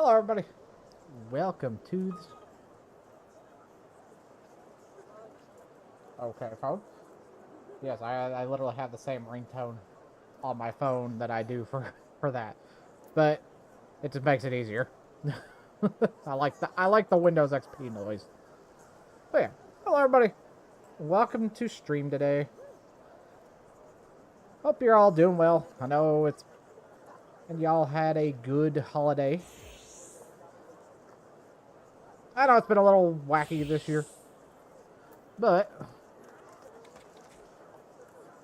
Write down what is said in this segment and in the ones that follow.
Hello, everybody. Welcome to this. Okay, phone. Yes, I literally have the same ringtone on my phone that I do for that, but it just makes it easier. I like the Windows XP noise. But yeah, hello everybody. Welcome to stream today. Hope you're all doing well. I know and y'all had a good holiday. I know it's been a little wacky this year, but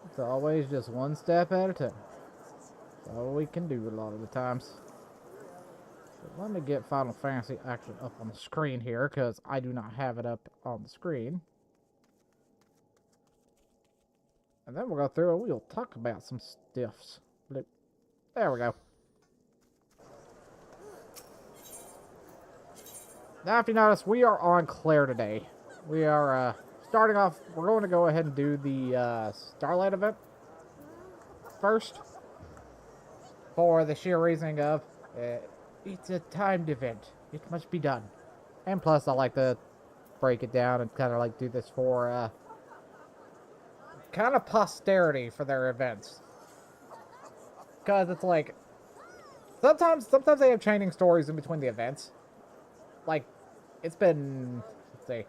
it's always just one step at a time. That's all we can do a lot of the times. So let me get Final Fantasy actually up on the screen here, because I do not have it up on the screen. And then we'll go through and we'll talk about some stuffs. There we go. Now, if you notice, we are on Claire today. We are starting off, we're going to go ahead and do the Starlight event first. For the sheer reasoning of, it's a timed event. It must be done. And plus, I like to break it down and kind of like do this for kind of posterity for their events. Because it's like, sometimes they have chaining stories in between the events. Like, it's been, let's see,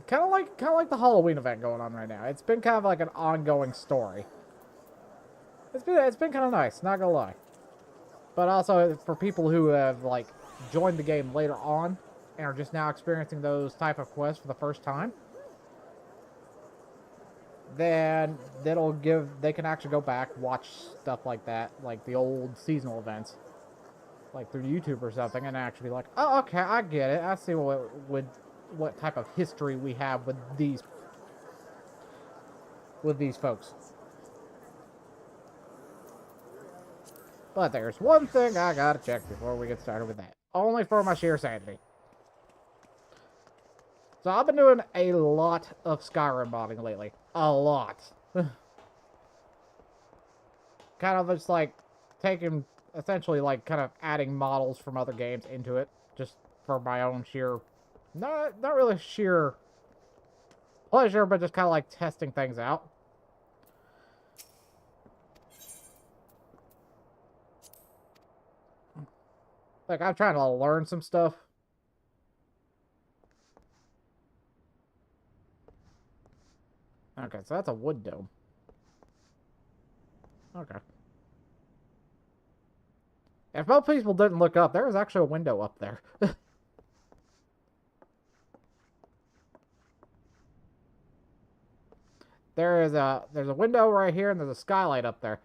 kind of like the Halloween event going on right now. It's been kind of like an ongoing story. It's been kind of nice, not gonna lie. But also for people who have like joined the game later on and are just now experiencing those type of quests for the first time, then they can actually go back, watch stuff like that, like the old seasonal events, like through YouTube or something, and actually be like, oh, okay, I get it. I see what type of history we have with these folks. But there's one thing I gotta check before we get started with that. Only for my sheer sanity. So I've been doing a lot of Skyrim modding lately. A lot. Kind of just like taking, essentially like kind of adding models from other games into it. Just for my own sheer, not really sheer pleasure, but just kind of like testing things out. Like, I'm trying to learn some stuff. Okay, so that's a wood dome. Okay. If most people didn't look up, there was actually a window up there. There's a window right here, and there's a skylight up there.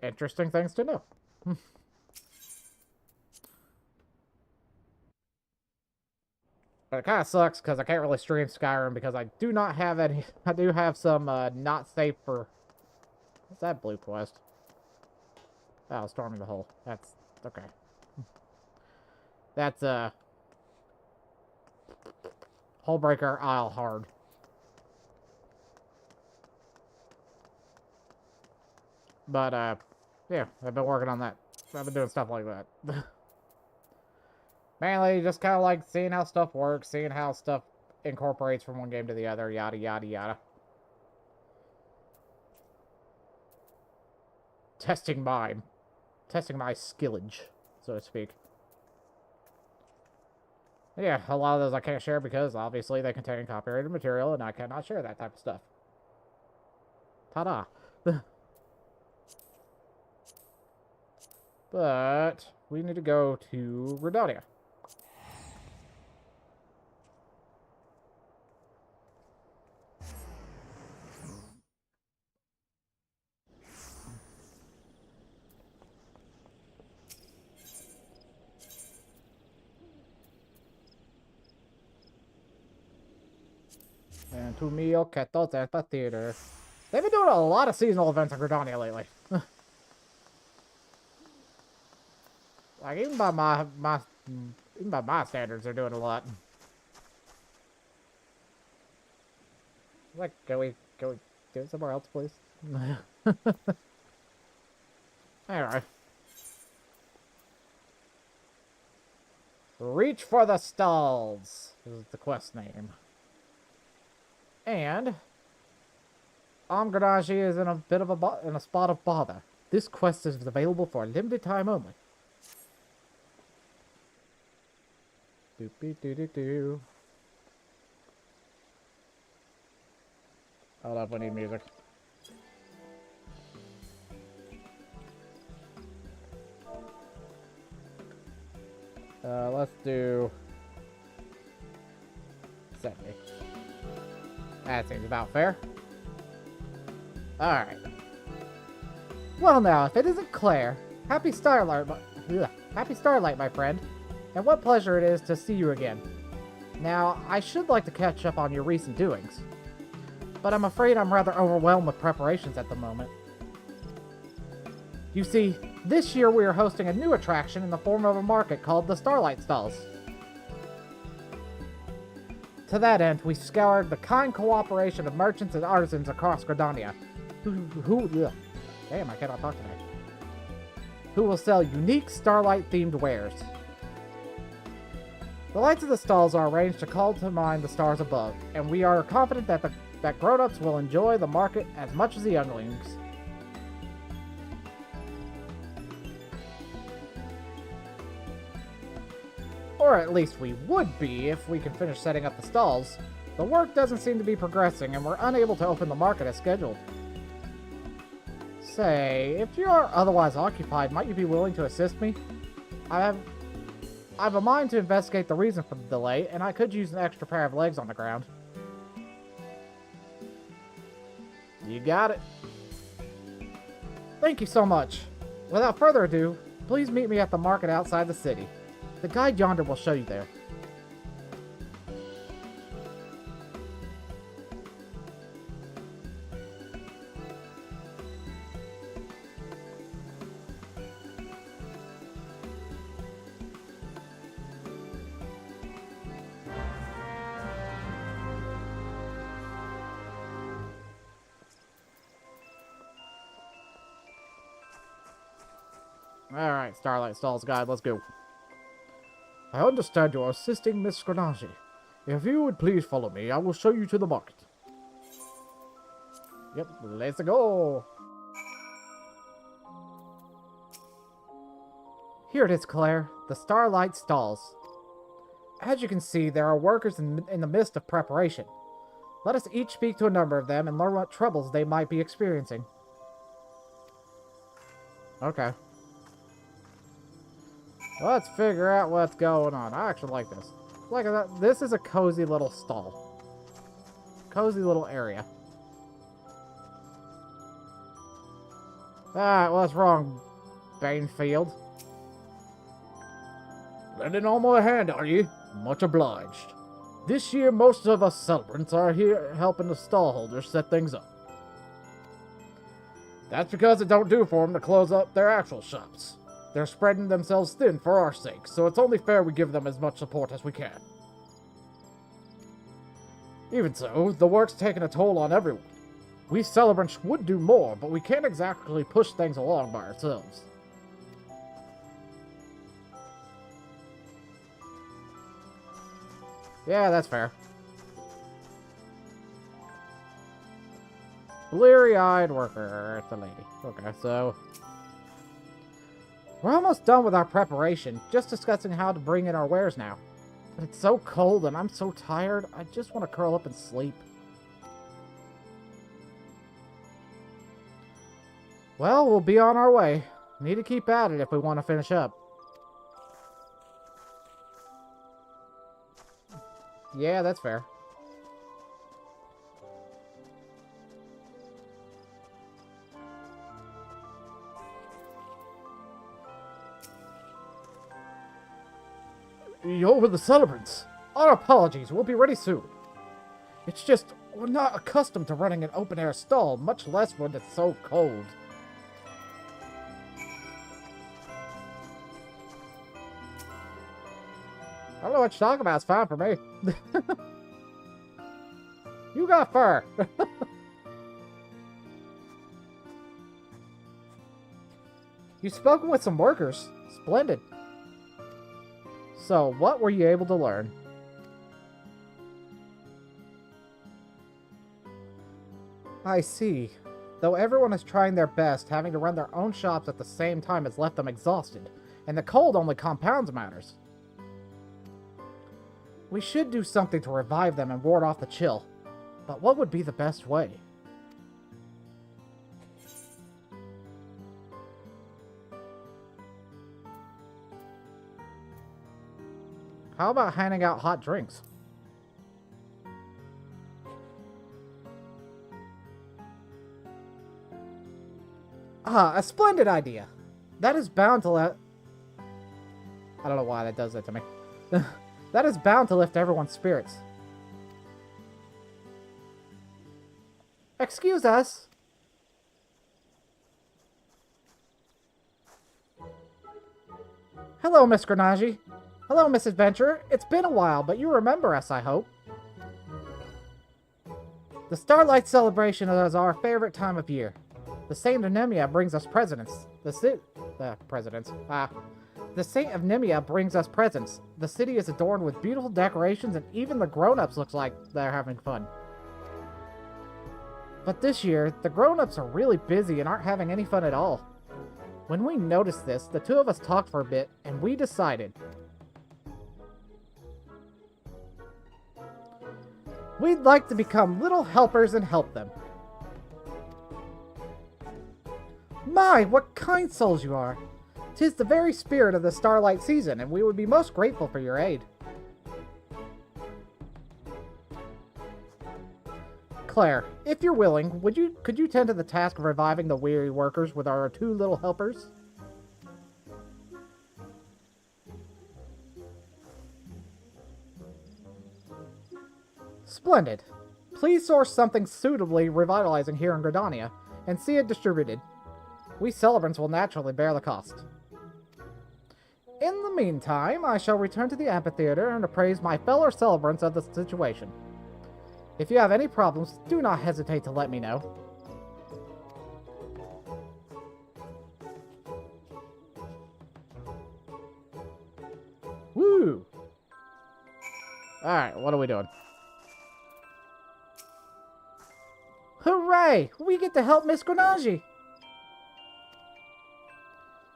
Interesting things to know. But it kind of sucks because I can't really stream Skyrim because I do not have any. I do have some not safe for. What's that blue quest? Oh, storming the hole. That's okay. That's Hullbreaker Isle hard. But yeah, I've been working on that. I've been doing stuff like that. Mainly just kind of like seeing how stuff works, seeing how stuff incorporates from one game to the other, yada yada yada. Testing my skillage, so to speak. Yeah, a lot of those I can't share because obviously they contain copyrighted material and I cannot share that type of stuff. Ta-da. But we need to go to Redonia. And to meal kettles at the theater. They've been doing a lot of seasonal events in Redonia lately. Like even by my standards, they're doing a lot. Like, can we do it somewhere else, please? Anyway. Reach for the stalls is the quest name. And Amgranaji is in a bit of a spot of bother. This quest is available for a limited time only. Do. Hold up, we need music. Let's do 70. That seems about fair. Alright. Well now, if it isn't Claire, happy Starlight, my friend. And what pleasure it is to see you again. Now, I should like to catch up on your recent doings. But I'm afraid I'm rather overwhelmed with preparations at the moment. You see, this year we are hosting a new attraction in the form of a market called the Starlight Stalls. To that end, we scoured the kind cooperation of merchants and artisans across Gridania, damn, I cannot talk tonight, who will sell unique Starlight-themed wares. The lights of the stalls are arranged to call to mind the stars above, and we are confident that grown-ups will enjoy the market as much as the younglings. Or at least we would be if we can finish setting up the stalls. The work doesn't seem to be progressing, and we're unable to open the market as scheduled. Say, if you are otherwise occupied, might you be willing to assist me? I have a mind to investigate the reason for the delay, and I could use an extra pair of legs on the ground. You got it. Thank you so much. Without further ado, please meet me at the market outside the city. The guide yonder will show you there. Alright, Starlight Stalls guide, let's go. I understand you are assisting Miss Granagi. If you would please follow me, I will show you to the market. Yep, let's go. Here it is, Claire. The Starlight Stalls. As you can see, there are workers in the midst of preparation. Let us each speak to a number of them and learn what troubles they might be experiencing. Okay. Let's figure out what's going on. I actually like this. Like that. This is a cozy little stall. Cozy little area. Alright, what's wrong, Banefield? Lending all my hand, are you? Much obliged. This year, most of us celebrants are here helping the stallholders set things up. That's because it don't do for them to close up their actual shops. They're spreading themselves thin for our sake, so it's only fair we give them as much support as we can. Even so, the work's taking a toll on everyone. We celebrants would do more, but we can't exactly push things along by ourselves. Yeah, that's fair. Bleary-eyed worker. It's a lady. Okay, so we're almost done with our preparation, just discussing how to bring in our wares now. But it's so cold and I'm so tired, I just want to curl up and sleep. Well, we'll be on our way. Need to keep at it if we want to finish up. Yeah, that's fair. You're with the celebrants. Our apologies, we'll be ready soon. It's just, we're not accustomed to running an open-air stall, much less when it's so cold. I don't know what you're talking about, it's fine for me. You got fur. You've spoken with some workers. Splendid. So, what were you able to learn? I see. Though everyone is trying their best, having to run their own shops at the same time has left them exhausted, and the cold only compounds matters. We should do something to revive them and ward off the chill. But what would be the best way? How about handing out hot drinks? Ah, a splendid idea. That is bound to let... I don't know why that does that to me. That is bound to lift everyone's spirits. Excuse us. Hello, Miss Grenache. Hello, Miss Adventurer. It's been a while, but you remember us, I hope. The Starlight Celebration is our favorite time of year. The Saint of Nemea brings us presents. The Saint of Nemea brings us presents. The city is adorned with beautiful decorations, and even the grown-ups looks like they're having fun. But this year, the grown-ups are really busy and aren't having any fun at all. When we noticed this, the two of us talked for a bit, and we decided. We'd like to become little helpers and help them. My, what kind souls you are! 'Tis the very spirit of the Starlight season, and we would be most grateful for your aid. Claire, if you're willing, could you tend to the task of reviving the weary workers with our two little helpers? Splendid. Please source something suitably revitalizing here in Gridania, and see it distributed. We celebrants will naturally bear the cost. In the meantime, I shall return to the amphitheater and appraise my fellow celebrants of the situation. If you have any problems, do not hesitate to let me know. Woo! Alright, what are we doing? Hooray! We get to help Miss Grenache!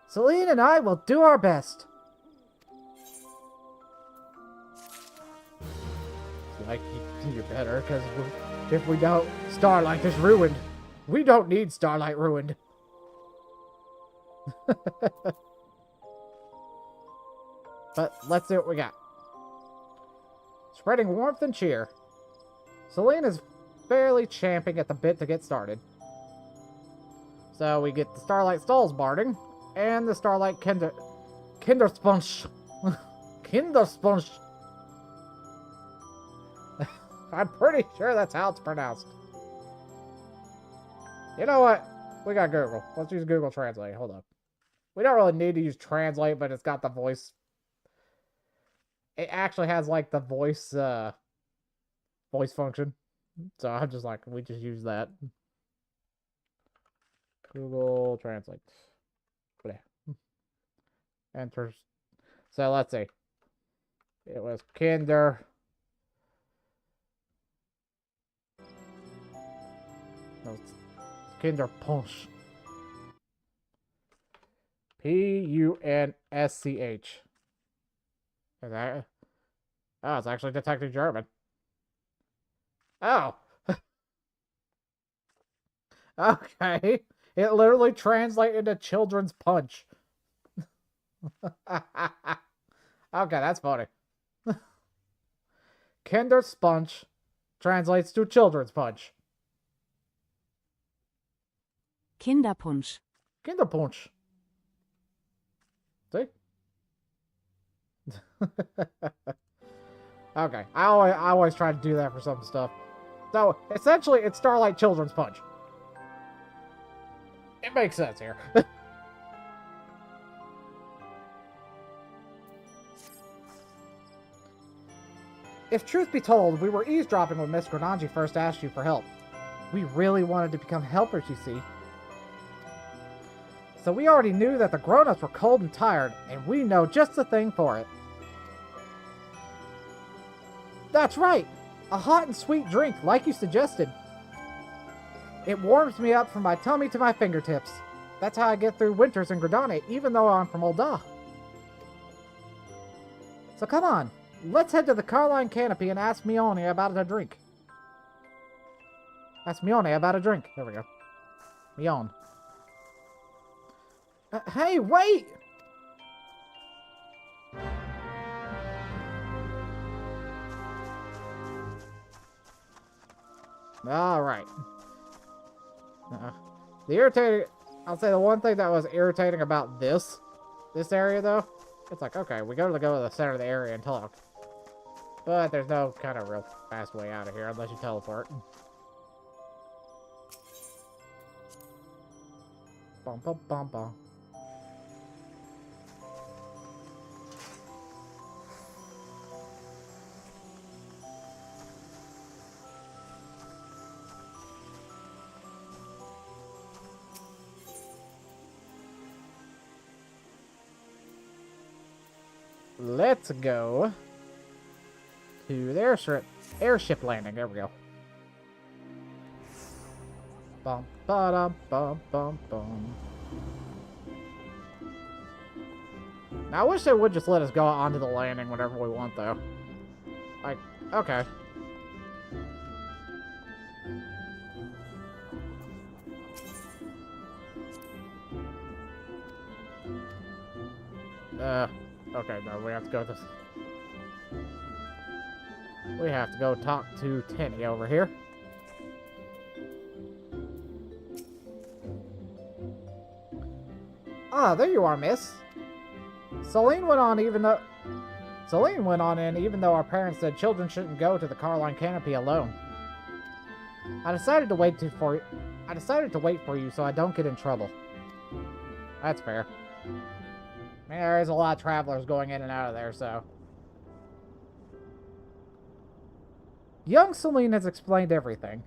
Celine and I will do our best. Like, you better, because if we don't, Starlight is ruined. We don't need Starlight ruined. But let's see what we got. Spreading warmth and cheer. Celine is barely champing at the bit to get started. So we get the Starlight Stalls barding, and the Starlight Kindersponge. Kindersponge. I'm pretty sure that's how it's pronounced. You know what? We got Google. Let's use Google Translate. Hold up. We don't really need to use Translate, but it's got the voice. It actually has, like, the voice function. So I'm just like, we just use that. Google Translate. Enters. So let's see. It was Kinder. No, it's Kinderpunsch. Punsch. Is that? Oh, it's actually Detective German. Oh. Okay. It literally translates into children's punch. Okay, that's funny. Kinder Sponge translates to children's punch. Kinderpunsch. Kinderpunsch. See? Okay, I always try to do that for some stuff. So, essentially, it's Starlight Children's Punch. It makes sense here. If truth be told, we were eavesdropping when Miss Grenache first asked you for help. We really wanted to become helpers, you see. So we already knew that the grown-ups were cold and tired, and we know just the thing for it. That's right! A hot and sweet drink, like you suggested. It warms me up from my tummy to my fingertips. That's how I get through winters in Gradane, even though I'm from Olda. So come on, let's head to the Carline Canopy and ask Mione about a drink. Ask Mione about a drink. There we go. Mione. Hey, wait! Alright. The irritating... I'll say the one thing that was irritating about this area, though, it's like, okay, we go to the center of the area and talk. But there's no kind of real fast way out of here unless you teleport. Bum, bum, bum, bum. Let's go to the airship landing. There we go. Bum, ba-dum, bum, bum, bum. Now, I wish they would just let us go onto the landing whenever we want, though. Like, okay. Okay, no, we have to go this. We have to go talk to Tenny over here. Ah, there you are, miss. Celine went on even though our parents said children shouldn't go to the Carline Canopy alone. I decided to wait for you so I don't get in trouble. That's fair. I mean, there is a lot of travelers going in and out of there, so. Young Celine has explained everything.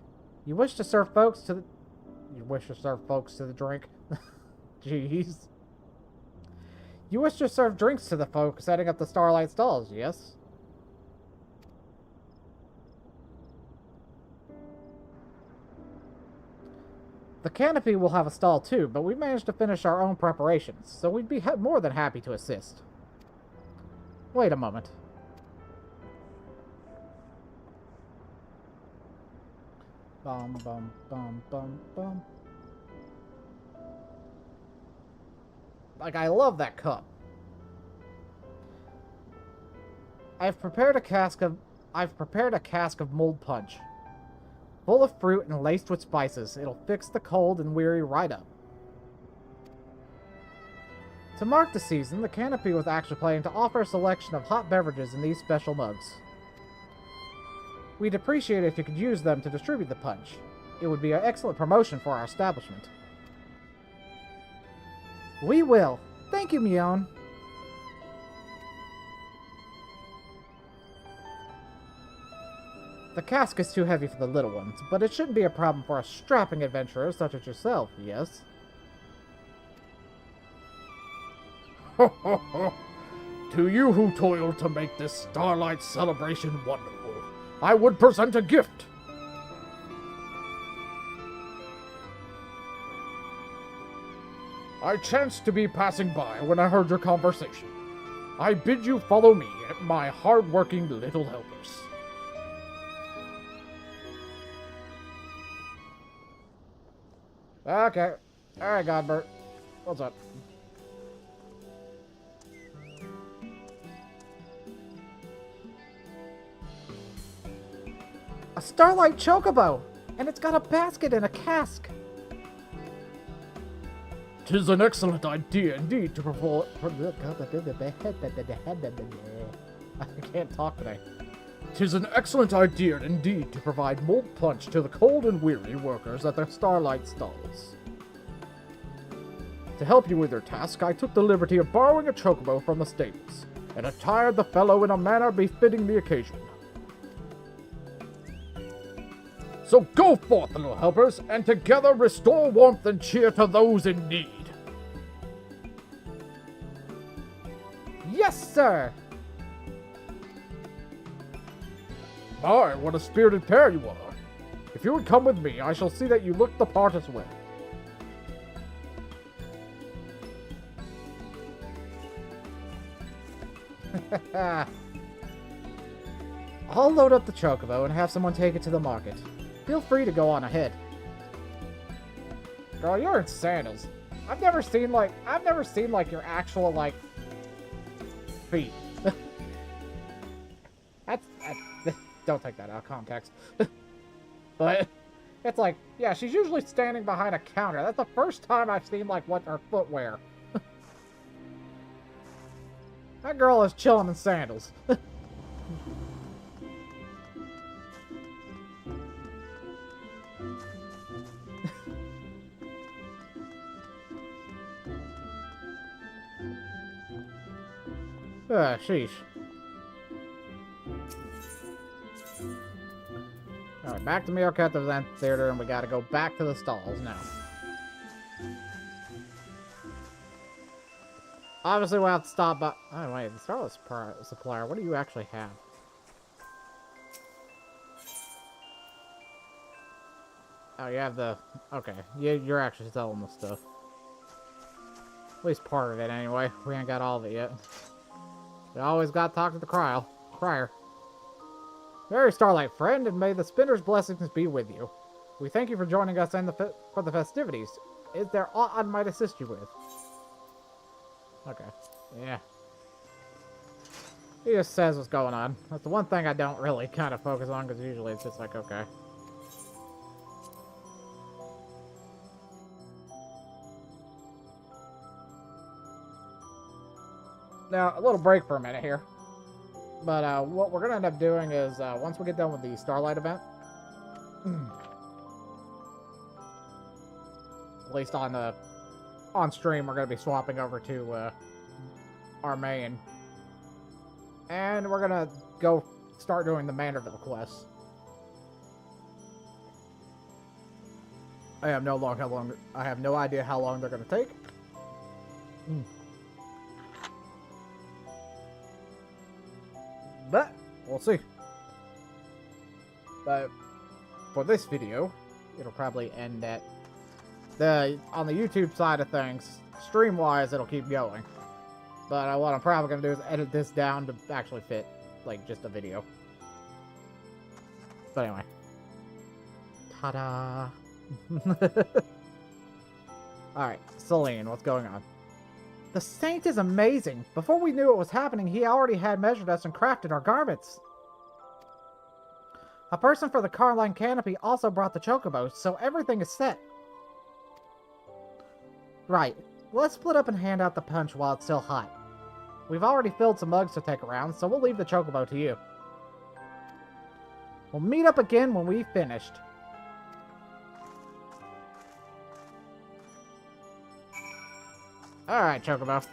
You wish to serve folks to the drink? Jeez. You wish to serve drinks to the folk setting up the Starlight stalls, yes? The Canopy will have a stall too, but we managed to finish our own preparations, so we'd be more than happy to assist. Wait a moment. Bum, bum, bum, bum, bum. Like, I love that cup. I've prepared a cask of mulled punch. Full of fruit and laced with spices, it'll fix the cold and weary right up. To mark the season, the Canopy was actually planning to offer a selection of hot beverages in these special mugs. We'd appreciate it if you could use them to distribute the punch. It would be an excellent promotion for our establishment. We will. Thank you, Mione. The cask is too heavy for the little ones, but it shouldn't be a problem for a strapping adventurer such as yourself, yes? Ho ho ho! To you who toiled to make this Starlight celebration wonderful, I would present a gift! I chanced to be passing by when I heard your conversation. I bid you follow me, my hard-working little helpers. Okay. Alright, Godbert. What's up? A Starlight Chocobo! And it's got a basket and a cask! 'Tis an excellent idea indeed to provide... I can't talk today. 'Tis an excellent idea indeed to provide mulled punch to the cold and weary workers at the Starlight stalls. To help you with your task, I took the liberty of borrowing a chocobo from the stables, and attired the fellow in a manner befitting the occasion. So go forth, little helpers, and together restore warmth and cheer to those in need. Yes, sir! My, what a spirited pair you are. If you would come with me, I shall see that you look the part as well. I'll load up the chocobo and have someone take it to the market. Feel free to go on ahead. Girl, you're in sandals. I've never seen like your actual like feet. That's don't take that out of context. But it's like, yeah, she's usually standing behind a counter. That's the first time I've seen like what her footwear. That girl is chilling in sandals. Sheesh. Alright, back to Meerkat Theater, and we gotta go back to the stalls now. Obviously, we'll have to stop by... Oh, wait, the Starlight Supplier, what do you actually have? Oh, you have the... Okay, you're actually selling the stuff. At least part of it, anyway. We ain't got all of it yet. We always got to talk to the crier. Merry Starlight, friend, and may the spinner's blessings be with you. We thank you for joining us for the festivities. Is there aught I might assist you with? Okay. Yeah. He just says what's going on. That's the one thing I don't really kind of focus on, because usually it's just like, okay. Now, a little break for a minute here. But what we're going to end up doing is, once we get done with the Starlight event, at least on stream, we're going to be swapping over to our main. And we're going to go start doing the Manorville quests. I have no idea how long they're going to take. But we'll see. But for this video, it'll probably end at on the YouTube side of things. Stream-wise, it'll keep going. But what I'm probably going to do is edit this down to actually fit, like, just a video. But anyway. Ta-da! Alright, Celine, what's going on? The Saint is amazing! Before we knew what was happening, he already had measured us and crafted our garments. A person for the Carline Canopy also brought the chocobos, so everything is set. Right. Let's split up and hand out the punch while it's still hot. We've already filled some mugs to take around, so we'll leave the chocobo to you. We'll meet up again when we've finished. Alright, chocobo.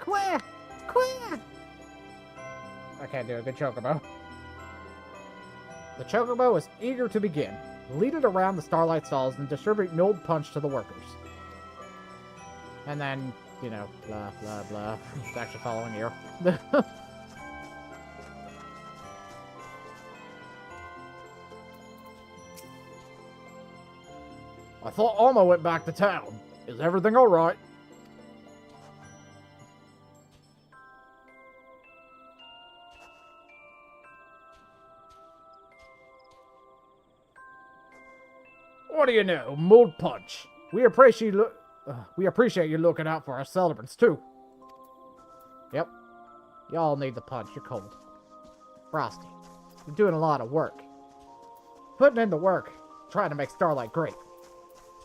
Quack! Quack! I can't do a good chocobo. The chocobo is eager to begin. Lead it around the Starlight stalls and distribute milled punch to the workers. And then, you know, blah, blah, blah. It's actually following you. I thought Alma went back to town. Is everything alright? What do you know? Mulled punch. We appreciate you looking out for our celebrants, too. Yep. Y'all need the punch. You're cold. Frosty, you're doing a lot of work. Putting in the work, trying to make Starlight great.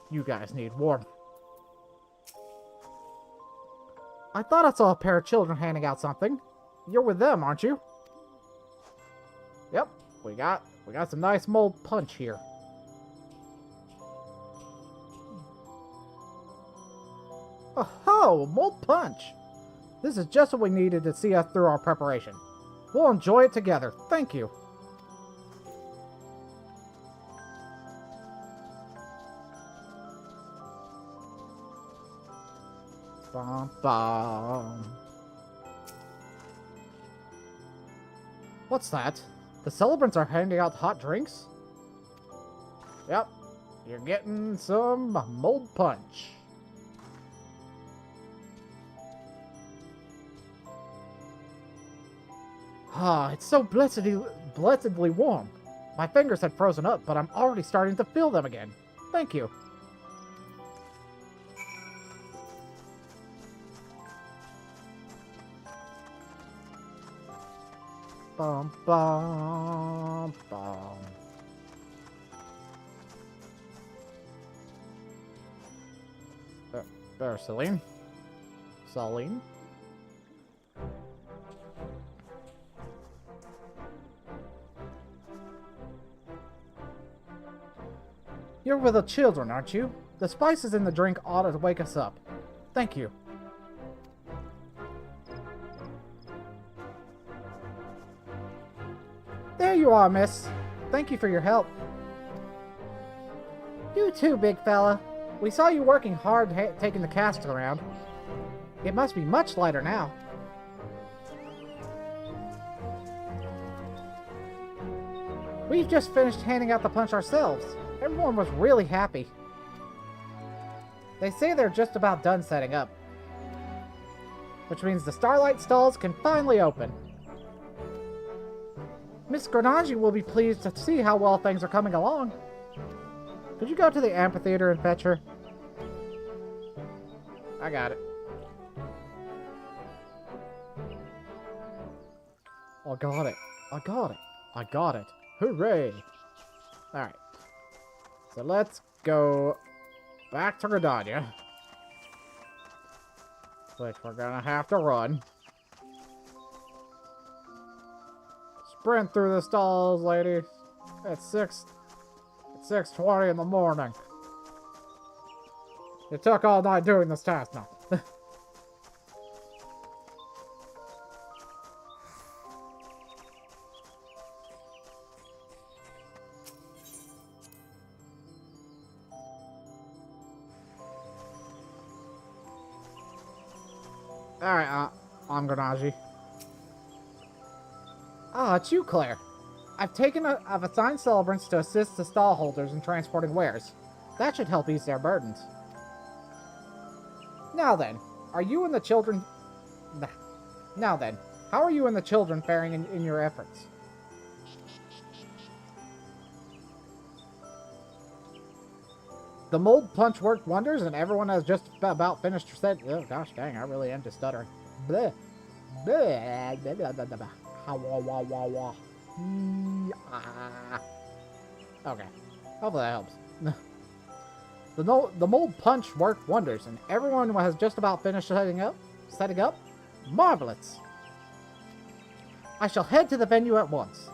You guys need warmth. I thought I saw a pair of children handing out something. You're with them, aren't you? Yep. We got some nice mulled punch here. Oh, mulled punch! This is just what we needed to see us through our preparation. We'll enjoy it together. Thank you. Bum, bum. What's that? The celebrants are handing out hot drinks? Yep. You're getting some mold punch. Ah, it's so blessedly warm. My fingers had frozen up, but I'm already starting to feel them again. Thank you. Bum, bum, bum. There, Celine. Celine. You're with the children, aren't you? The spices in the drink ought to wake us up. Thank you. There you are, miss. Thank you for your help. You too, big fella. We saw you working hard taking the casks around. It must be much lighter now. We've just finished handing out the punch ourselves. Everyone was really happy. They say they're just about done setting up, which means the Starlight stalls can finally open. Miss Granagi will be pleased to see how well things are coming along. Could you go to the amphitheater and fetch her? I got it. I got it. I got it. I got it. Hooray! Alright. So let's go back to Gradania. Which we're gonna have to run. Sprint through the stalls, ladies. It's 6:20 in the morning. It took all night doing this task now. Alright, I'm Granagi. Ah, it's you, Claire. I've assigned celebrants to assist the stall holders in transporting wares. That should help ease their burdens. Now then, how are you and the children faring in your efforts? The mold punch worked wonders, and everyone has just about finished said. Oh gosh, dang! I really am just stuttering. Bleh. Bleh. Blah, blah, blah, blah, blah. Wah, wah, wah, wah. Okay, hopefully that helps. The mold punch worked wonders, and everyone has just about finished setting up. Marvelous! I shall head to the venue at once.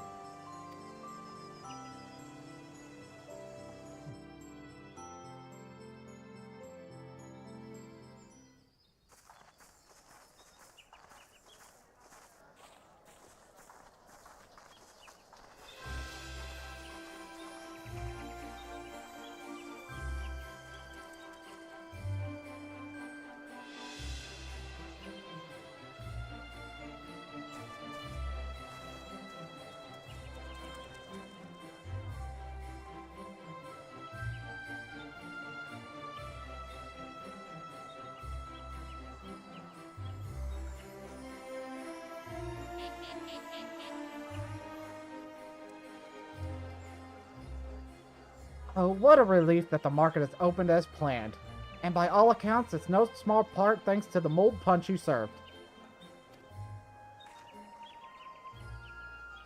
Oh, what a relief that the market has opened as planned. And by all accounts, it's no small part thanks to the mold punch you served.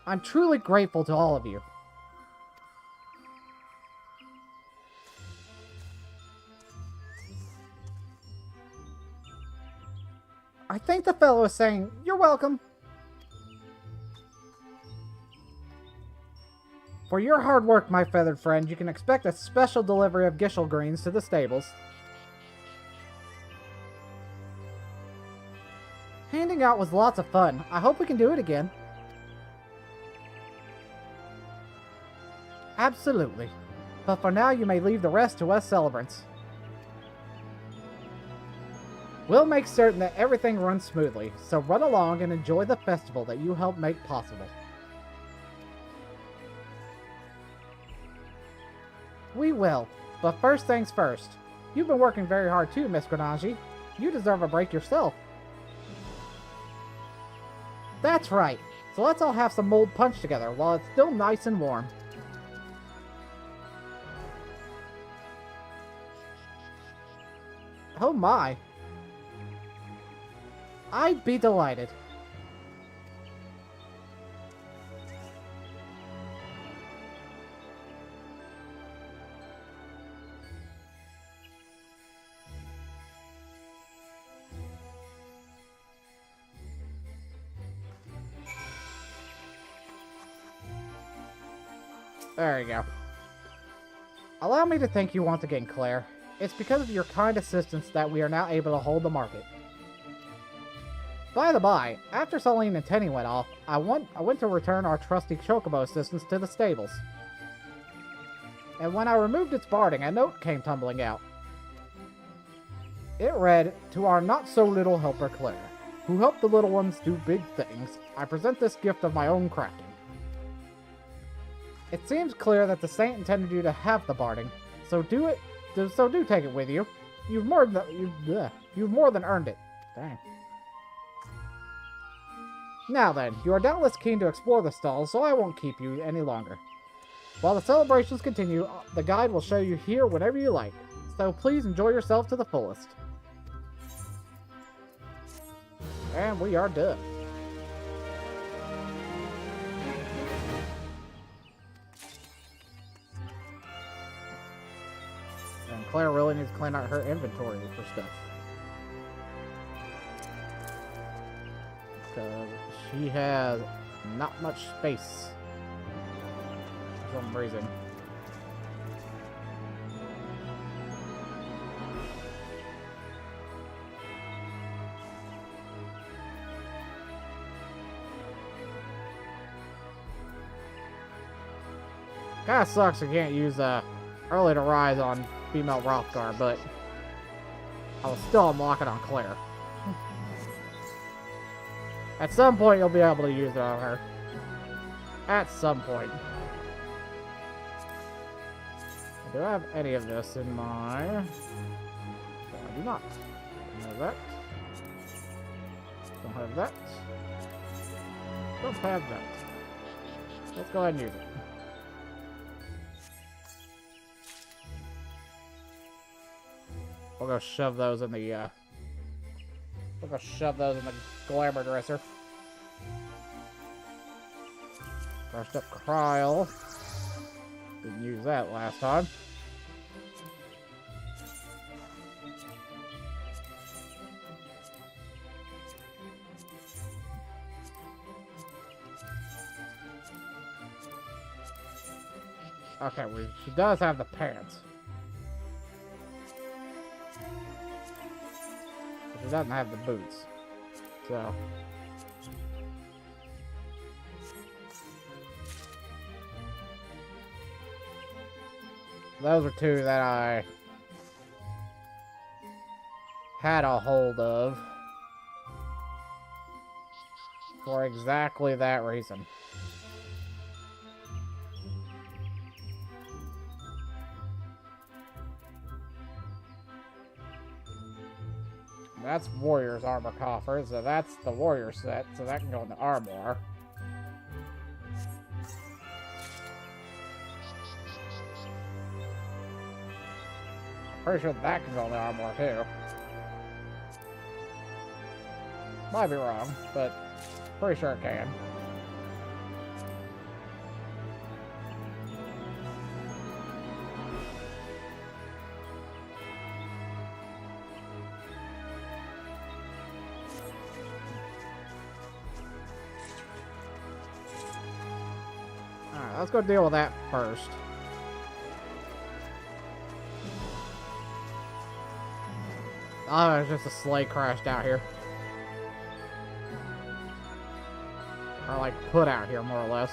I'm truly grateful to all of you. I think the fellow is saying, "You're welcome." For your hard work, my feathered friend, you can expect a special delivery of Gishel greens to the stables. Handing out was lots of fun. I hope we can do it again. Absolutely. But for now, you may leave the rest to us celebrants. We'll make certain that everything runs smoothly, so run along and enjoy the festival that you helped make possible. We will. But first things first. You've been working very hard too, Miss Grenache. You deserve a break yourself. That's right. So let's all have some mulled punch together while it's still nice and warm. Oh my. I'd be delighted. There you go. Allow me to thank you once again, Claire. It's because of your kind assistance that we are now able to hold the market. By the by, after Celine and Tenny went off, I went to return our trusty Chocobo assistance to the stables. And when I removed its barding, a note came tumbling out. It read, "To our not-so-little helper Claire, who helped the little ones do big things, I present this gift of my own crafting. It seems clear that the saint intended you to have the barding, so do take it with you. You've more than earned it." Dang. Now then, you are doubtless keen to explore the stalls, so I won't keep you any longer. While the celebrations continue, the guide will show you here whenever you like, so please enjoy yourself to the fullest. And we are done. And Claire really needs to clean out her inventory for stuff. Because she has not much space. For some reason. Kinda sucks I can't use early to rise on female Rothgar, but I will still unlock it on Claire. At some point you'll be able to use it on her. At some point. Do I have any of this in my... No, I do not. Don't have that. Don't have that. Don't have that. Let's go ahead and use it. We'll go shove those in the, we'll go shove those in the glamour dresser. First up, Kryl. Didn't use that last time. Okay, she does have the pants. But she doesn't have the boots. So... those are two that I had a hold of for exactly that reason. That's Warrior's armor coffer, so that's the Warrior set, so that can go in the armor. Pretty sure that can go in the armor too. Might be wrong, but pretty sure it can. Alright, let's go deal with that first. Oh, it's just a sleigh crashed out here. Or like put out here, more or less.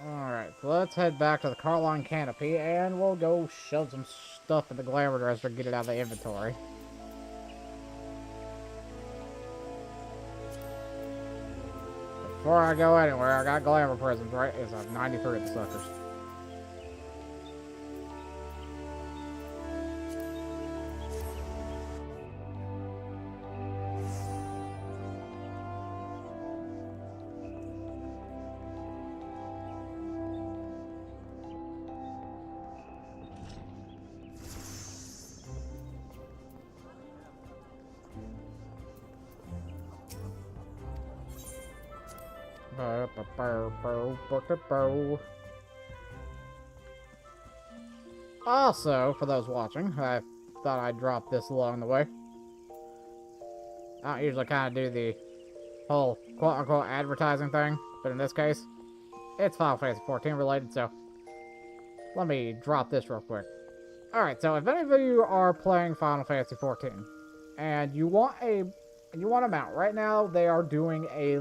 Alright, let's head back to the Carline Canopy, and we'll go shove some stuff in the glamour dresser and get it out of the inventory. Before I go anywhere, I got glamour prisms, right? It's a 93 of the suckers. Also, for those watching, I thought I'd drop this along the way. I don't usually kind of do the whole quote-unquote advertising thing, but in this case, it's Final Fantasy 14 related, so let me drop this real quick. Alright, so if any of you are playing Final Fantasy 14, and you want a mount, right now they are doing a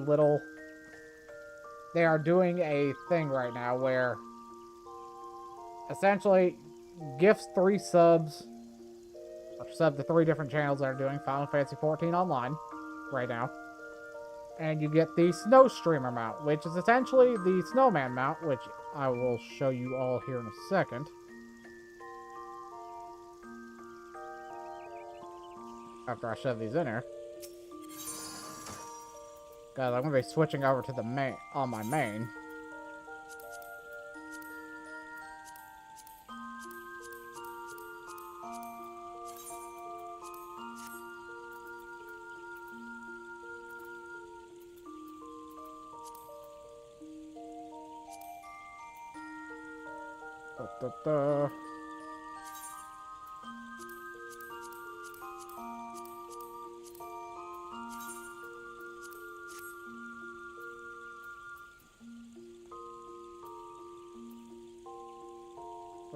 thing right now where essentially gifts 3 subs, or sub to 3 different channels that are doing Final Fantasy 14 online right now. And you get the Snow Streamer mount, which is essentially the Snowman mount, which I will show you all here in a second. After I shove these in here. Guys, I'm going to be switching over to the main, on my main.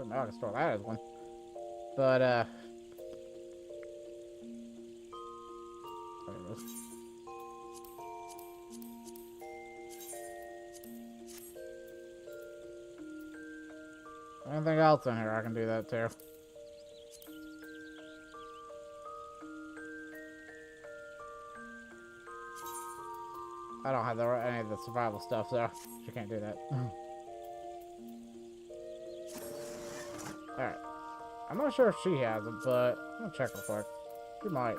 Now I can store that as one. But, there it is. Anything else in here, I can do that too. I don't have any of the survival stuff, so you can't do that. Alright. I'm not sure if she has it, but I'm gonna check real quick. She might.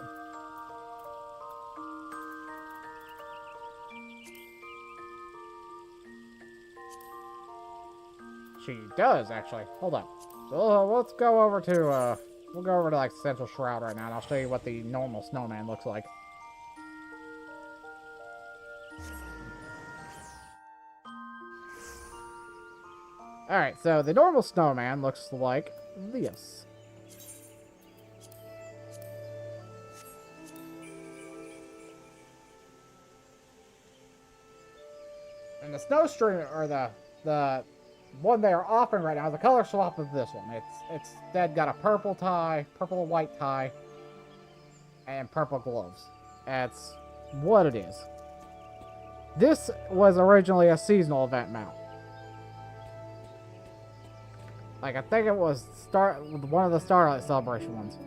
She does, actually. Hold on. So let's go over to, we'll go over to, like, Central Shroud right now, and I'll show you what the normal snowman looks like. Alright, so the normal snowman looks like this. And the snow streamer, or the one they are offering right now, is a color swap of this one. It's got a purple tie, purple and white tie, and purple gloves. That's what it is. This was originally a seasonal event mount. Like, I think it was one of the Starlight Celebration ones.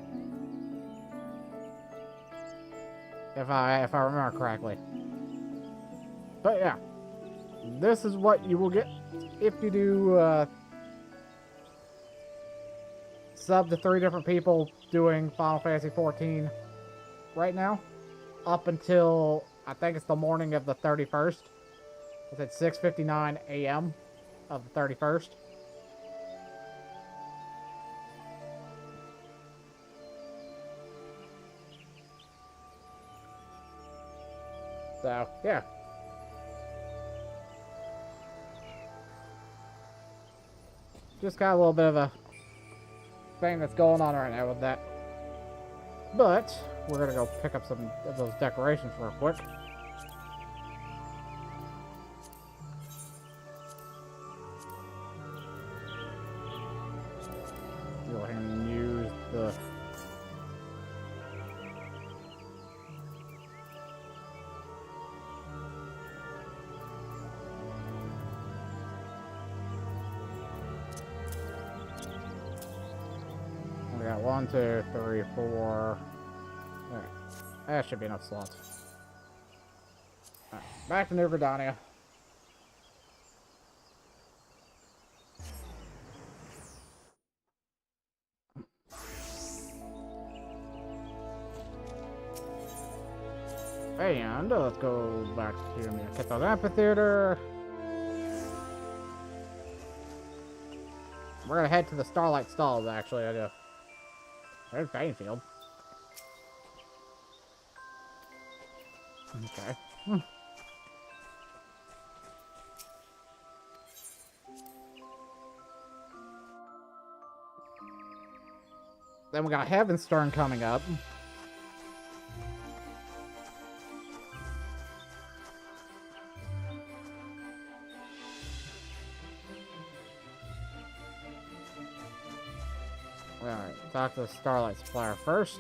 If I remember correctly. But yeah. This is what you will get if you do sub to 3 different people doing Final Fantasy 14 right now. Up until, I think it's the morning of the 31st. It's at 6:59 a.m. of the 31st. So, yeah. Just got a little bit of a thing that's going on right now with that. But, we're going to go pick up some of those decorations real quick. Go ahead and use the... 1, 2, 3, 4. Alright. That should be enough slots. Alright, back to New Gridania. And let's go back to Miyakito's Amphitheater. We're gonna head to the Starlight Stalls, actually. There's Bainfield. Okay. Then we got Heavenstern coming up. Alright, talk to the Starlight Supplier first.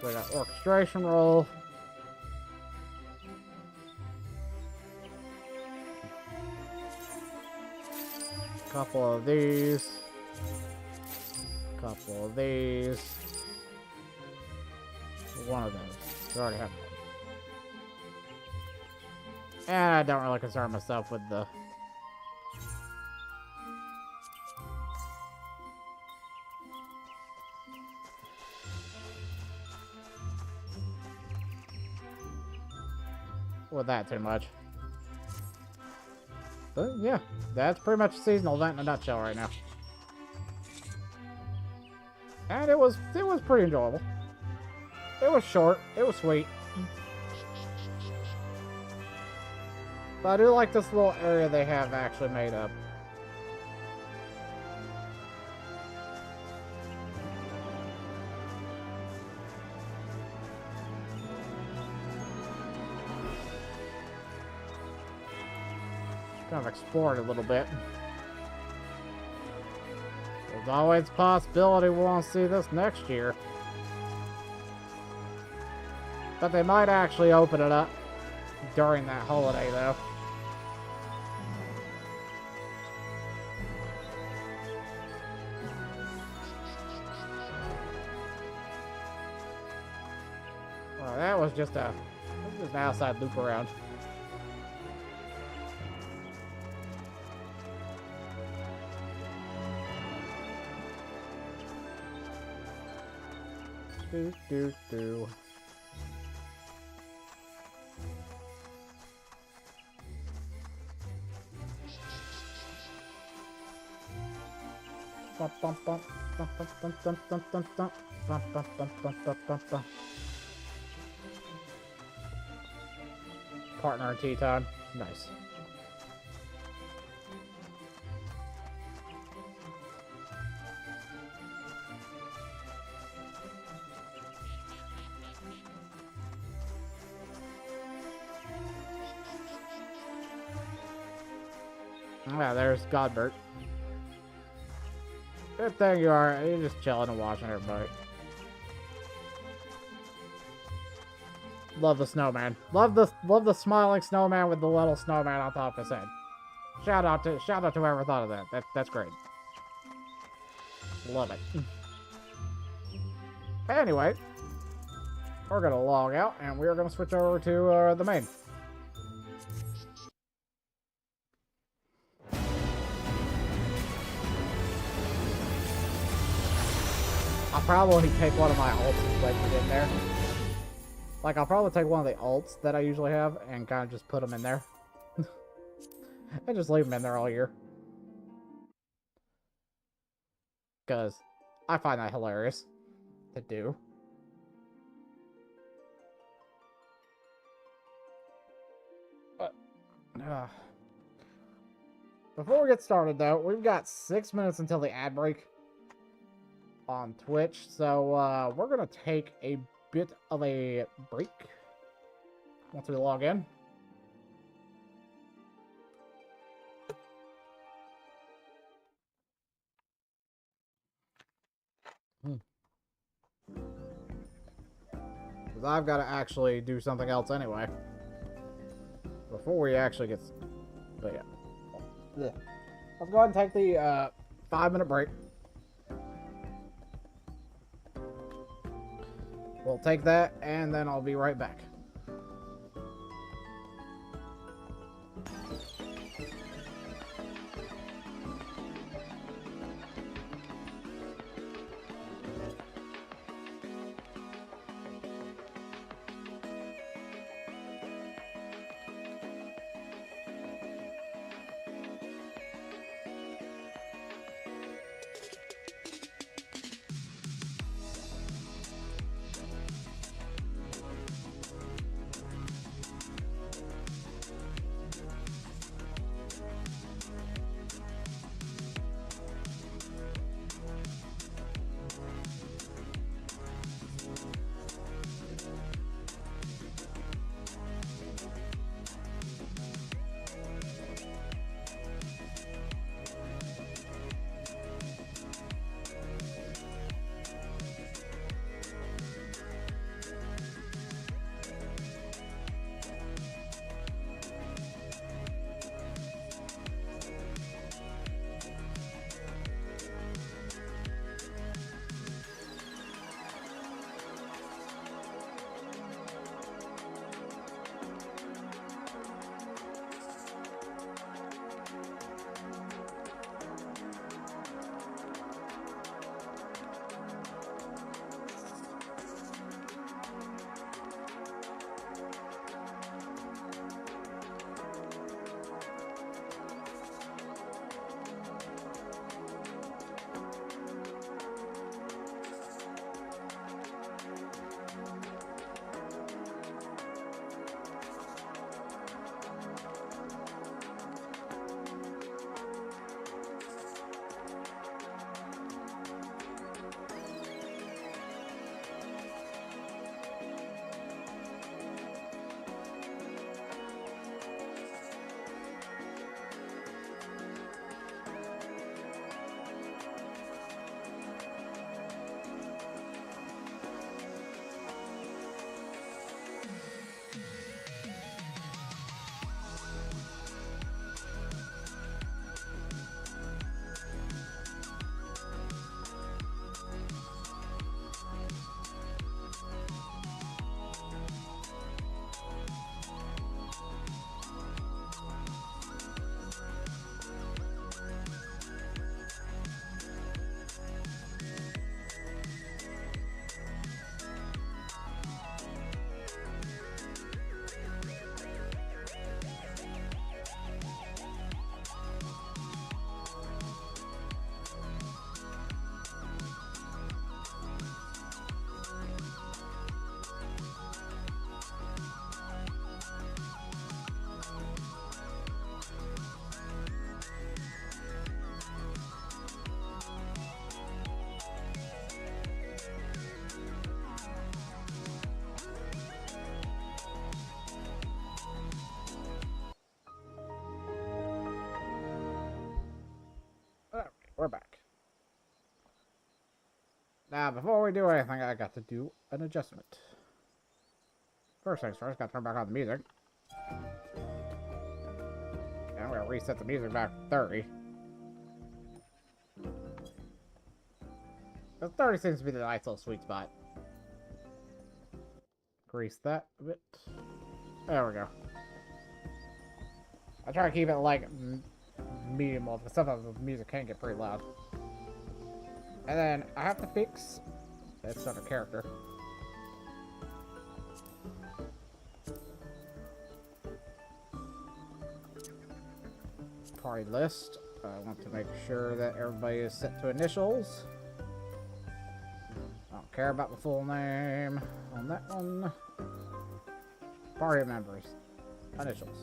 So we got orchestration roll. Couple of these. Couple of these. One of those. We already have one. And I don't really concern myself with the that too much. But yeah, that's pretty much a seasonal event in a nutshell right now. And it was pretty enjoyable. It was short, it was sweet. But I do like this little area they have actually made up. Kind of explore it a little bit. There's always a possibility we'll want to see this next year. But they might actually open it up during that holiday, though. Well, that was just an outside loop around. Do. Partner in tea time. Nice. Yeah, there's Godbert. Good thing you're just chilling and watching everybody. Love the snowman. Love the smiling snowman with the little snowman on top of his head. Shout out to whoever thought of that. That's great. Love it. Anyway, we're gonna log out and we're gonna switch over to the main. I'll probably take one of my ults and place it in there. Like, I'll probably take one of the ults that I usually have and kind of just put them in there. And just leave them in there all year. Because I find that hilarious to do. But, before we get started, though, we've got 6 minutes until the ad break on Twitch, so we're gonna take a bit of a break once we log in. Because I've got to actually do something else anyway before we actually get. But yeah. let's go ahead and take the 5-minute break. We'll take that, and then I'll be right back. We're back. Now, before we do anything, I got to do an adjustment. First things first, gotta turn back on the music. And I'm gonna reset the music back to 30. The 30 seems to be the nice little sweet spot. Grease that a bit. There we go. I try to keep it like medium level, because sometimes the music can get pretty loud. And then I have to fix this other character. Party list. I want to make sure that everybody is set to initials. I don't care about the full name on that one. Party members. Initials.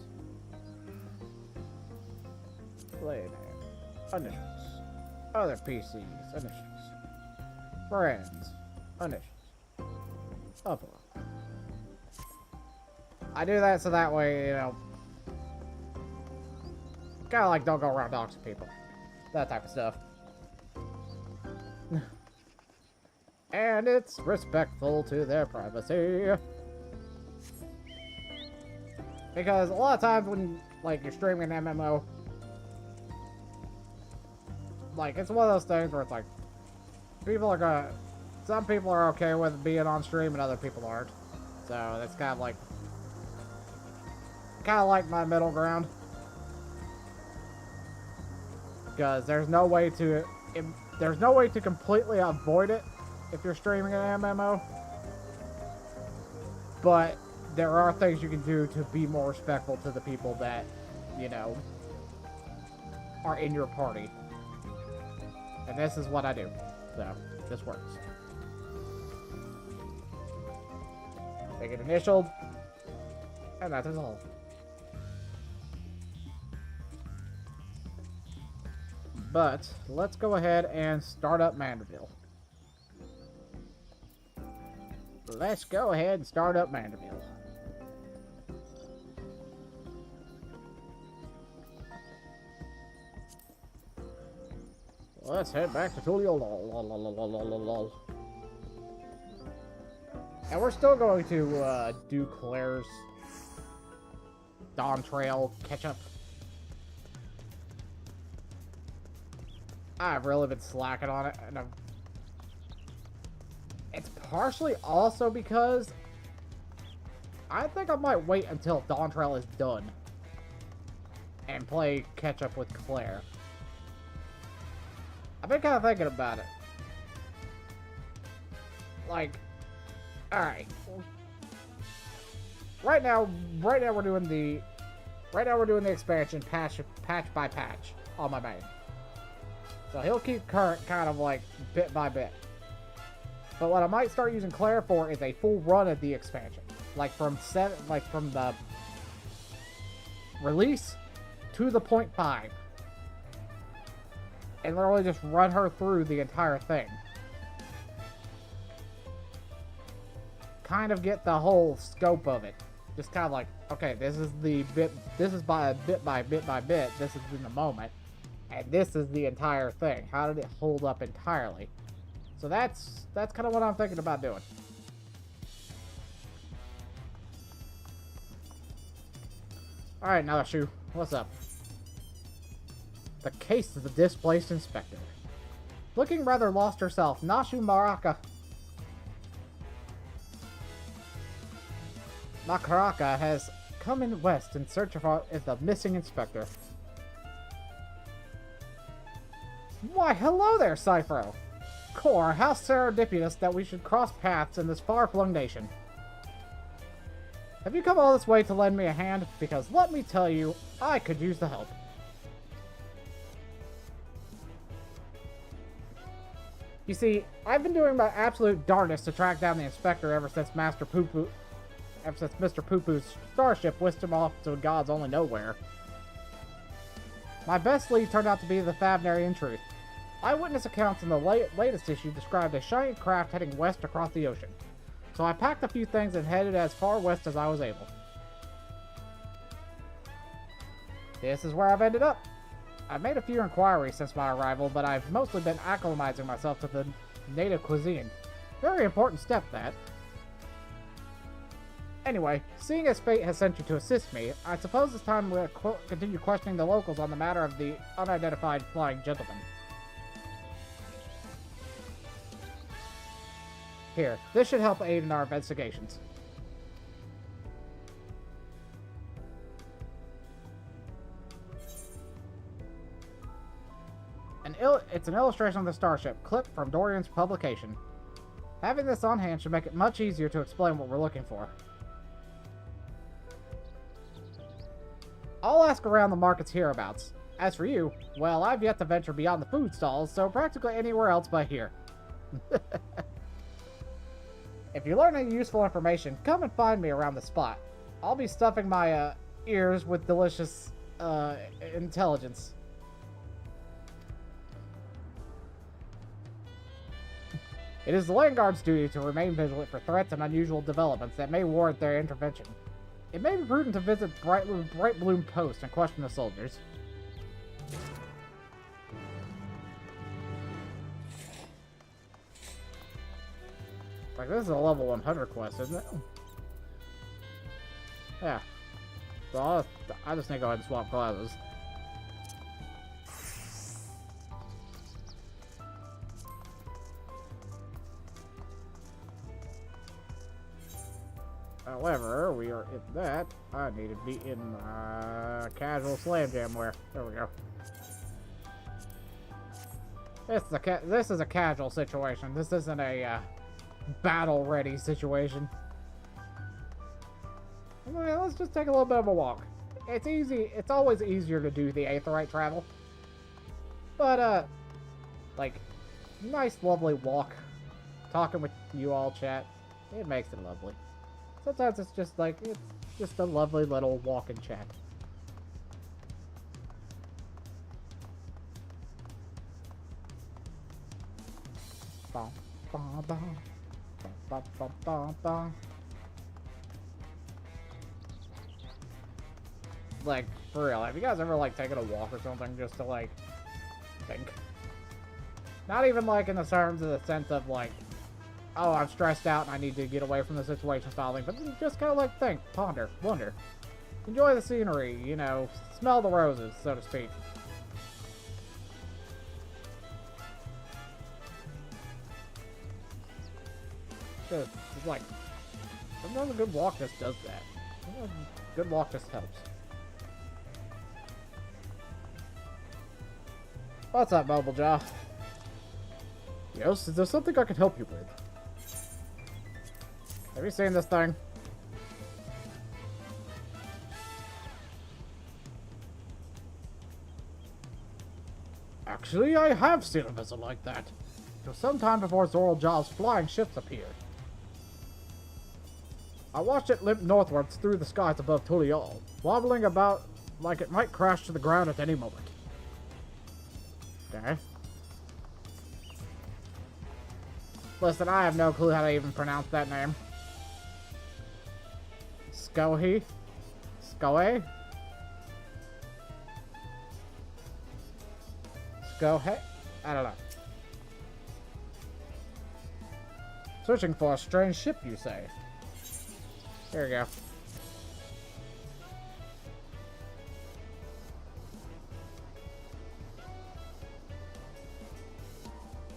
Play name. Initials. Other PCs. Initials. Friends. Initials. Upload. I do that so that way, you know, kind of like don't go around doxing people. That type of stuff. And it's respectful to their privacy. Because a lot of times when, like, you're streaming an MMO, like, it's one of those things where it's like, people are gonna, some people are okay with being on stream and other people aren't. So that's kind of like my middle ground. Because there's no way to completely avoid it if you're streaming an MMO. But there are things you can do to be more respectful to the people that, you know, are in your party. And this is what I do. So, this works. They get initialed, and that is all. But let's go ahead and start up Manderville. Let's go ahead and start up Manderville. Let's head back to Tulio. And we're still going to do Claire's Dawn Trail catch-up. I've really been slacking on it, and it's partially also because I think I might wait until Dawn Trail is done and play catch-up with Claire. I've been kind of thinking about it. Like, alright. Right now we're doing the expansion patch by patch on my main. So he'll keep current kind of like bit by bit. But what I might start using Claire for is a full run of the expansion. Like from the release to the 0.5. And literally just run her through the entire thing. Kind of get the whole scope of it. Just kind of like, okay, this is by bit by bit by bit, this is in the moment. And this is the entire thing. How did it hold up entirely? So that's kind of what I'm thinking about doing. Alright, Nalashu, what's up? The case of the displaced inspector. Looking rather lost herself, Nashu Makaraka has come in west in search of the missing inspector. Why, hello there, Cyphro! Core, how serendipitous that we should cross paths in this far-flung nation. Have you come all this way to lend me a hand? Because let me tell you, I could use the help. You see, I've been doing my absolute darndest to track down the inspector ever since Mr. Poo-Poo's starship whisked him off to God's only nowhere. My best lead turned out to be the Favnarian truth. Eyewitness accounts in the latest issue described a shiny craft heading west across the ocean. So I packed a few things and headed as far west as I was able. This is where I've ended up. I've made a few inquiries since my arrival, but I've mostly been acclimatizing myself to the native cuisine. Very important step, that. Anyway, seeing as fate has sent you to assist me, I suppose it's time we continue questioning the locals on the matter of the unidentified flying gentleman. Here, this should help aid in our investigations. It's an illustration of the starship, clipped from Dorian's publication. Having this on hand should make it much easier to explain what we're looking for. I'll ask around the markets hereabouts. As for you, well, I've yet to venture beyond the food stalls, so practically anywhere else but here. If you learn any useful information, come and find me around the spot. I'll be stuffing my ears with delicious intelligence. It is the Landguard's duty to remain vigilant for threats and unusual developments that may warrant their intervention. It may be prudent to visit Bright Bloom Post and question the soldiers. Like, this is a level 100 quest, isn't it? Yeah. So I just need to go ahead and swap classes. However, we are in that. I need to be in casual slam jam wear. There we go. This is a casual situation. This isn't a battle ready situation. Well, let's just take a little bit of a walk. It's easy. It's always easier to do the Aetheryte travel. But like, nice, lovely walk. Talking with you all, chat. It makes it lovely. Sometimes it's just like, it's just a lovely little walk and chat. Bum, bum, bum. Bum, bum, bum, bum. Like, for real, have you guys ever, like, taken a walk or something just to, like, think? Not even, like, in the terms of the sense of, like, oh, I'm stressed out and I need to get away from the situation style thing, but just kind of, like, think, ponder, wonder. Enjoy the scenery, you know, smell the roses, so to speak. Just, like, sometimes a good walk just does that. Sometimes a good walk just helps. What's up, Mobile Jaw? Yes, is there something I can help you with? Have you seen this thing? Actually, I have seen a vessel like that. It was some time before Zoral Jaw's flying ships appeared. I watched it limp northwards through the skies above Tulial, wobbling about like it might crash to the ground at any moment. Okay. Listen, I have no clue how to even pronounce that name. Skohe? Skoe? Skohe? I don't know. Searching for a strange ship, you say? There you go.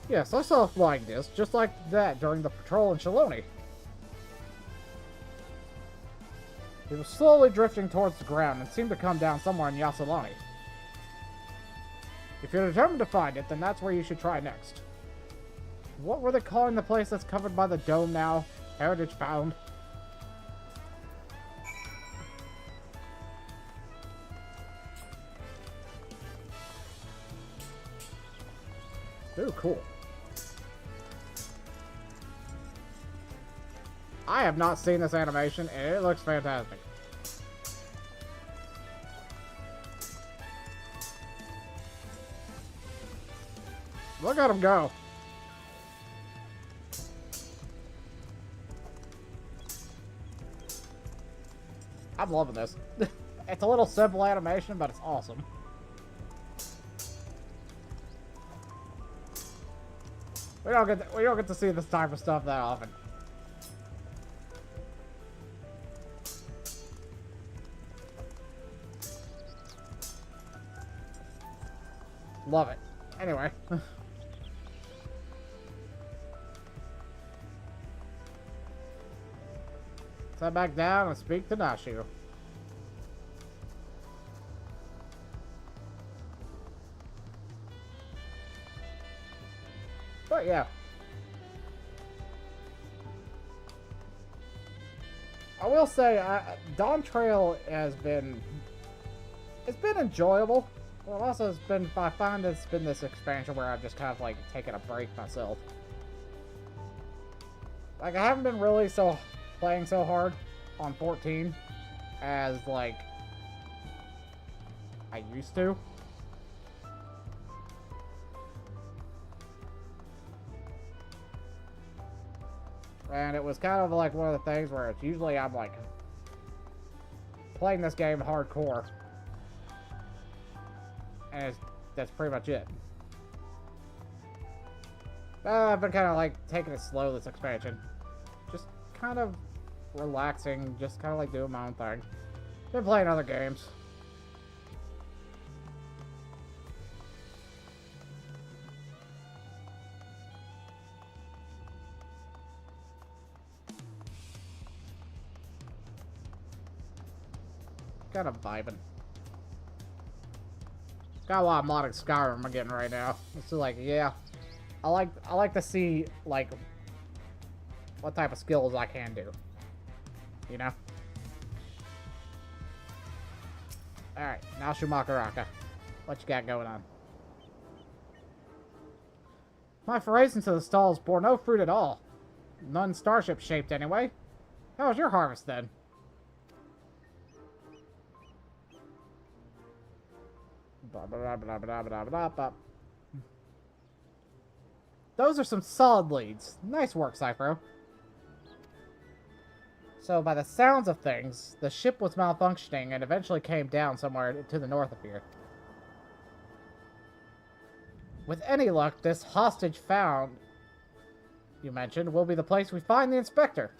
Yes, I saw a flying disc just like that during the patrol in Shaloni. It was slowly drifting towards the ground and seemed to come down somewhere in Yasalani. If you're determined to find it, then that's where you should try next. What were they calling the place that's covered by the dome now? Heritage Found? Ooh, cool. I have not seen this animation, and it looks fantastic. Look at him go. I'm loving this. It's a little simple animation, but it's awesome. We don't get to see this type of stuff that often. Love it. Anyway. Let's head back down and speak to Nashu. But yeah. I will say, Dawn Trail has been... It's been enjoyable. Well, also, I find it's been this expansion where I've just kind of, like, taken a break myself. Like, I haven't been really playing so hard on 14 as, like, I used to. And it was kind of like one of the things where it's usually I'm, like, playing this game hardcore. And that's pretty much it. I've been kind of like taking it slow this expansion. Just kind of relaxing, just kind of like doing my own thing. Been playing other games. kind of vibing. Got a lot of modded Skyrim I'm getting right now. It's like, yeah, I like to see like what type of skills I can do. You know. All right, now Shumakaraka, what you got going on? My forays into the stalls bore no fruit at all. None starship shaped anyway. How was your harvest then? Those are some solid leads. Nice work, Cypro. So, by the sounds of things, the ship was malfunctioning and eventually came down somewhere to the north of here. With any luck, this hostage found, you mentioned, will be the place we find the inspector.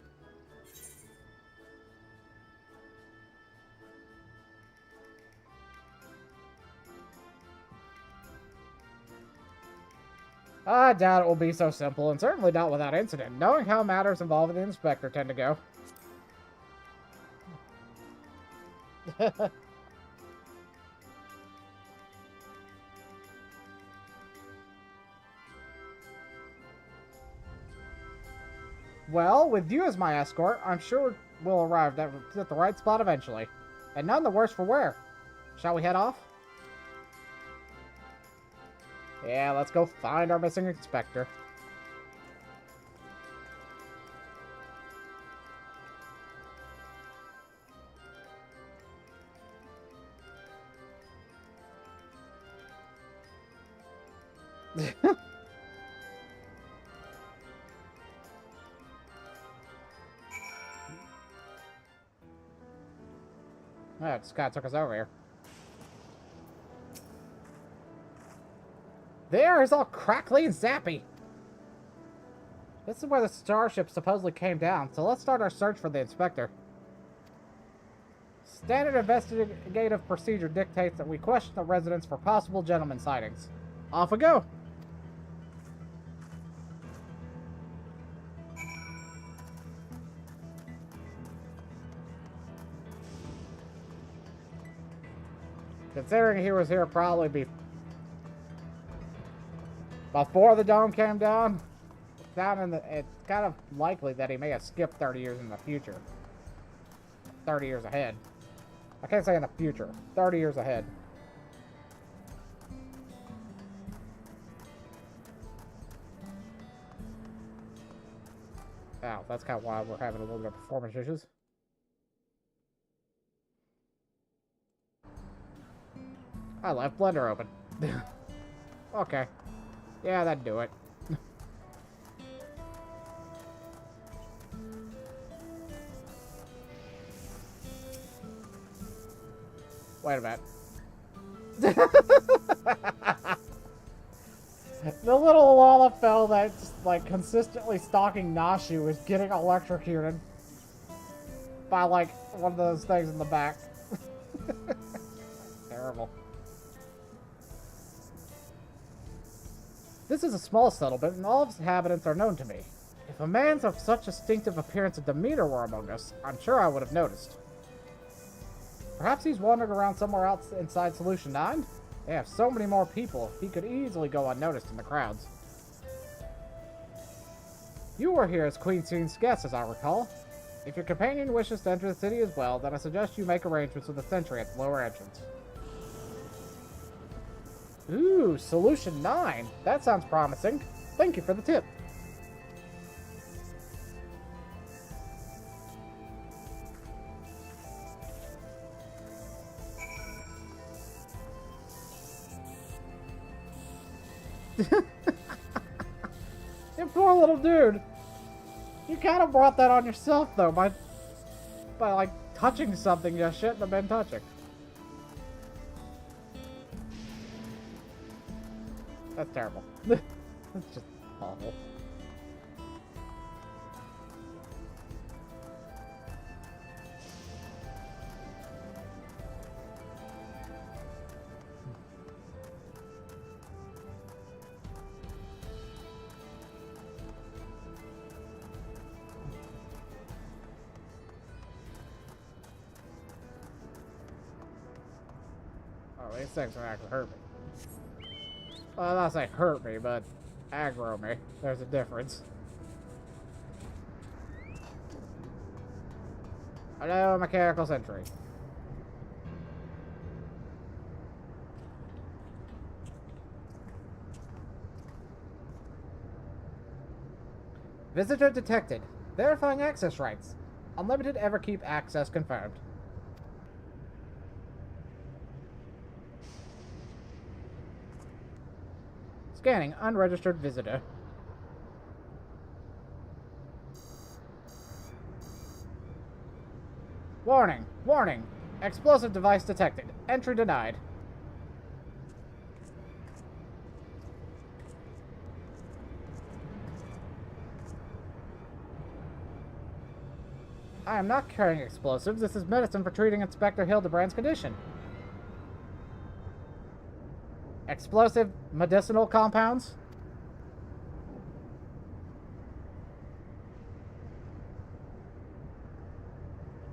I doubt it will be so simple, and certainly not without incident, knowing how matters involving the inspector tend to go. Well, with you as my escort, I'm sure we'll arrive at the right spot eventually. And none the worse for wear. Shall we head off? Yeah, let's go find our missing inspector. Oh, this guy took us over here. The air is all crackly and zappy. This is where the starship supposedly came down, so let's start our search for the inspector. Standard investigative procedure dictates that we question the residents for possible gentleman sightings. Off we go! Considering he was here probably before the dome came down, it's kind of likely that he may have skipped 30 years in the future. 30 years ahead. I can't say in the future. 30 years ahead. Ow, that's kind of why we're having a little bit of performance issues. I left Blender open. Okay. Yeah, that'd do it. Wait a minute. The little Lalafell that's like consistently stalking Nashu is getting electrocuted by like one of those things in the back. Terrible. This is a small settlement, and all of its inhabitants are known to me. If a man of such distinctive appearance and demeanor were among us, I'm sure I would have noticed. Perhaps he's wandering around somewhere else inside Solution 9? They have so many more people, he could easily go unnoticed in the crowds. You were here as Queen Scene's guest, as I recall. If your companion wishes to enter the city as well, then I suggest you make arrangements with the sentry at the lower entrance. Ooh, Solution 9. That sounds promising. Thank you for the tip. You poor little dude. You kind of brought that on yourself, though, by like, touching something you shouldn't have been touching. That's terrible. That's just awful. these things can actually hurt me. Well, not say hurt me, but aggro me. There's a difference. Hello, mechanical sentry. Visitor detected. Verifying access rights. Unlimited Everkeep access confirmed. Scanning unregistered visitor. Warning! Warning! Explosive device detected. Entry denied. I am not carrying explosives. This is medicine for treating Inspector Hildebrand's condition. Explosive medicinal compounds?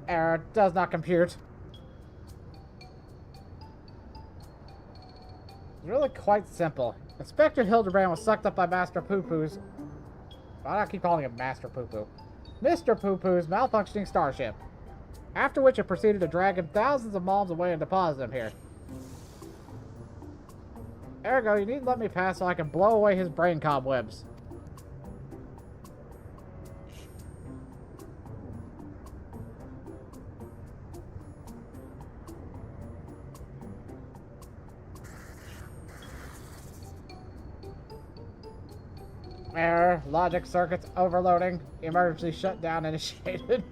Error does not compute. It's really quite simple. Inspector Hildebrand was sucked up by Master Poo-Poo's... Why do I keep calling him Master Poo-Poo? Mr. Poo-Poo's malfunctioning starship. After which it proceeded to drag him thousands of miles away and deposit him here. Ergo, you need to let me pass so I can blow away his brain cobwebs. Error. Logic circuits overloading. Emergency shutdown initiated.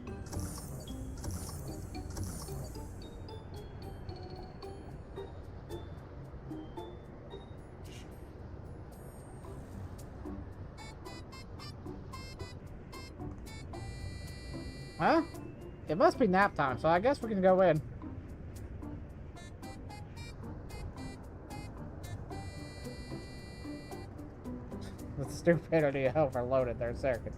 Huh? It must be nap time, so I guess we can go in. The stupidity overloaded their circuits.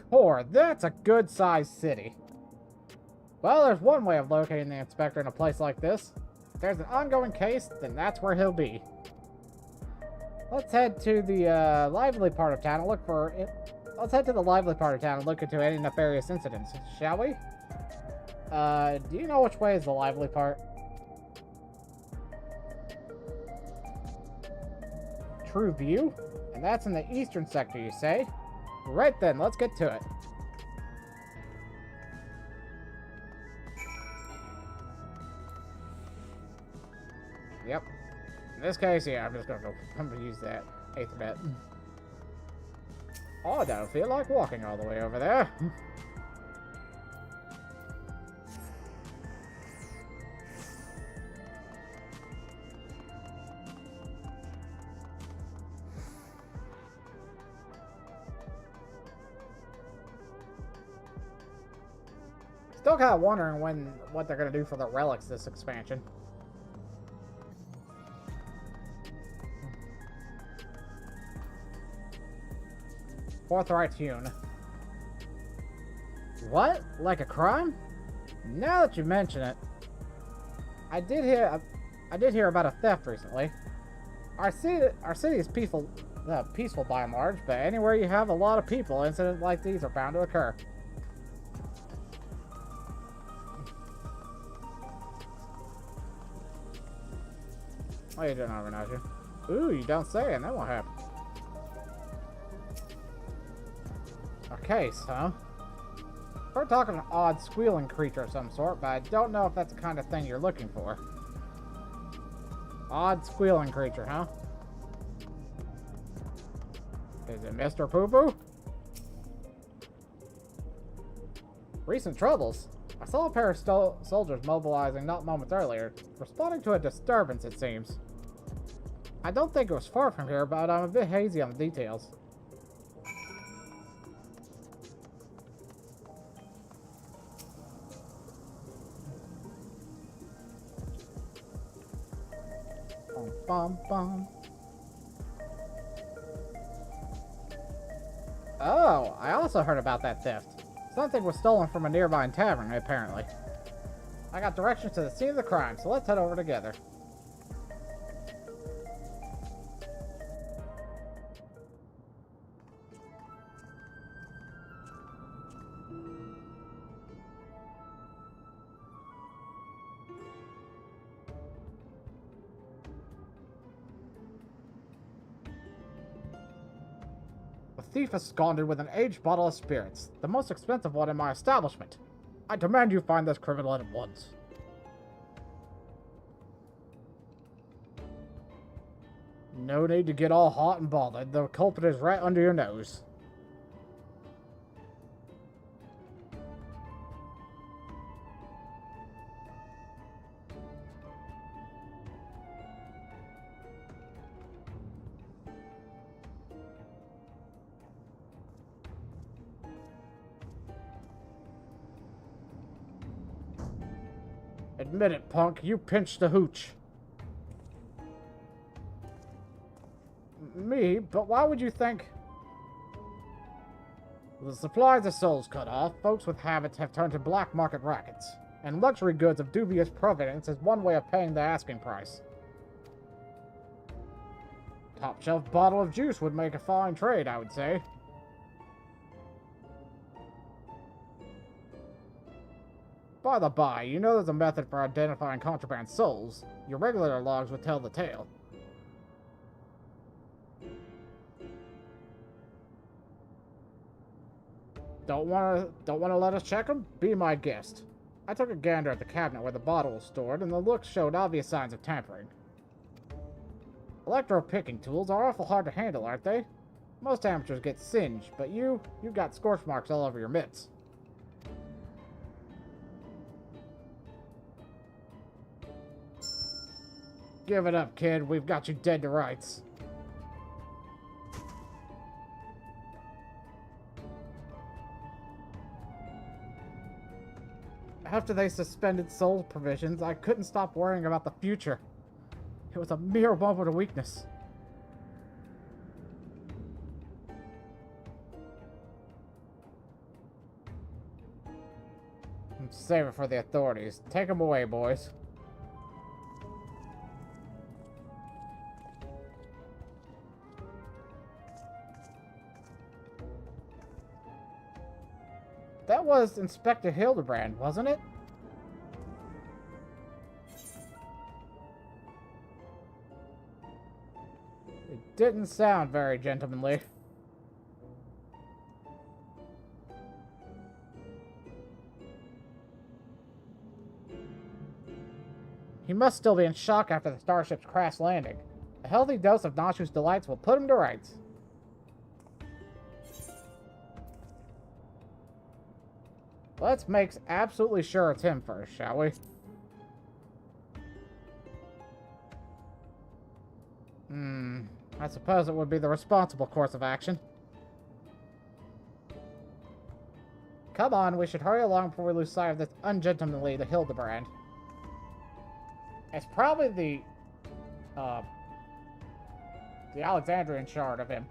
Core, that's a good-sized city. Well, there's one way of locating the inspector in a place like this. If there's an ongoing case, then that's where he'll be. Let's head to the lively part of town and look for it. Let's head to the lively part of town and look into any nefarious incidents, shall we? Do you know which way is the lively part? True View? And that's in the eastern sector, you say? Right then, let's get to it. Yep. In this case, yeah, I'm gonna use that Ethernet. Oh, I don't feel like walking all the way over there. Still kind of wondering what they're gonna do for the relics this expansion. Forthright hewn. What? Like a crime? Now that you mention it, I did hear about a theft recently. Our city is peaceful by and large, but anywhere you have a lot of people, incidents like these are bound to occur. What are you doing, Arvinaja? Ooh, you don't say, and that won't happen. A case, huh? We're talking an odd squealing creature of some sort, but I don't know if that's the kind of thing you're looking for. Odd squealing creature, huh? Is it Mr. Poo-Poo? Recent troubles. I saw a pair of soldiers mobilizing not moments earlier, responding to a disturbance, it seems. I don't think it was far from here, but I'm a bit hazy on the details. bum, bum. Oh, I also heard about that theft. Something was stolen from a nearby tavern, apparently. I got directions to the scene of the crime, so let's head over together. The thief is squandered with an aged bottle of spirits, the most expensive one in my establishment. I demand you find this criminal at once. No need to get all hot and bothered. The culprit is right under your nose. Admit it, punk. You pinched the hooch. Me? But why would you think... With the supplies of souls cut off, folks with habits have turned to black market rackets. And luxury goods of dubious provenance is one way of paying the asking price. Top shelf bottle of juice would make a fine trade, I would say. By the by, you know there's a method for identifying contraband souls. Your regular logs would tell the tale. Don't wanna let us check them? Be my guest. I took a gander at the cabinet where the bottle was stored, and the looks showed obvious signs of tampering. Electro-picking tools are awful hard to handle, aren't they? Most amateurs get singed, but you've got scorch marks all over your mitts. Give it up, kid. We've got you dead to rights. After they suspended soul provisions, I couldn't stop worrying about the future. It was a mere moment of weakness. Save it for the authorities. Take them away, boys. That was Inspector Hildebrand, wasn't it? It didn't sound very gentlemanly. He must still be in shock after the starship's crash landing. A healthy dose of nauseous delights will put him to rights. Let's make absolutely sure it's him first, shall we? I suppose it would be the responsible course of action. Come on, we should hurry along before we lose sight of this ungentlemanly the Hildebrand. It's probably the Alexandrian shard of him.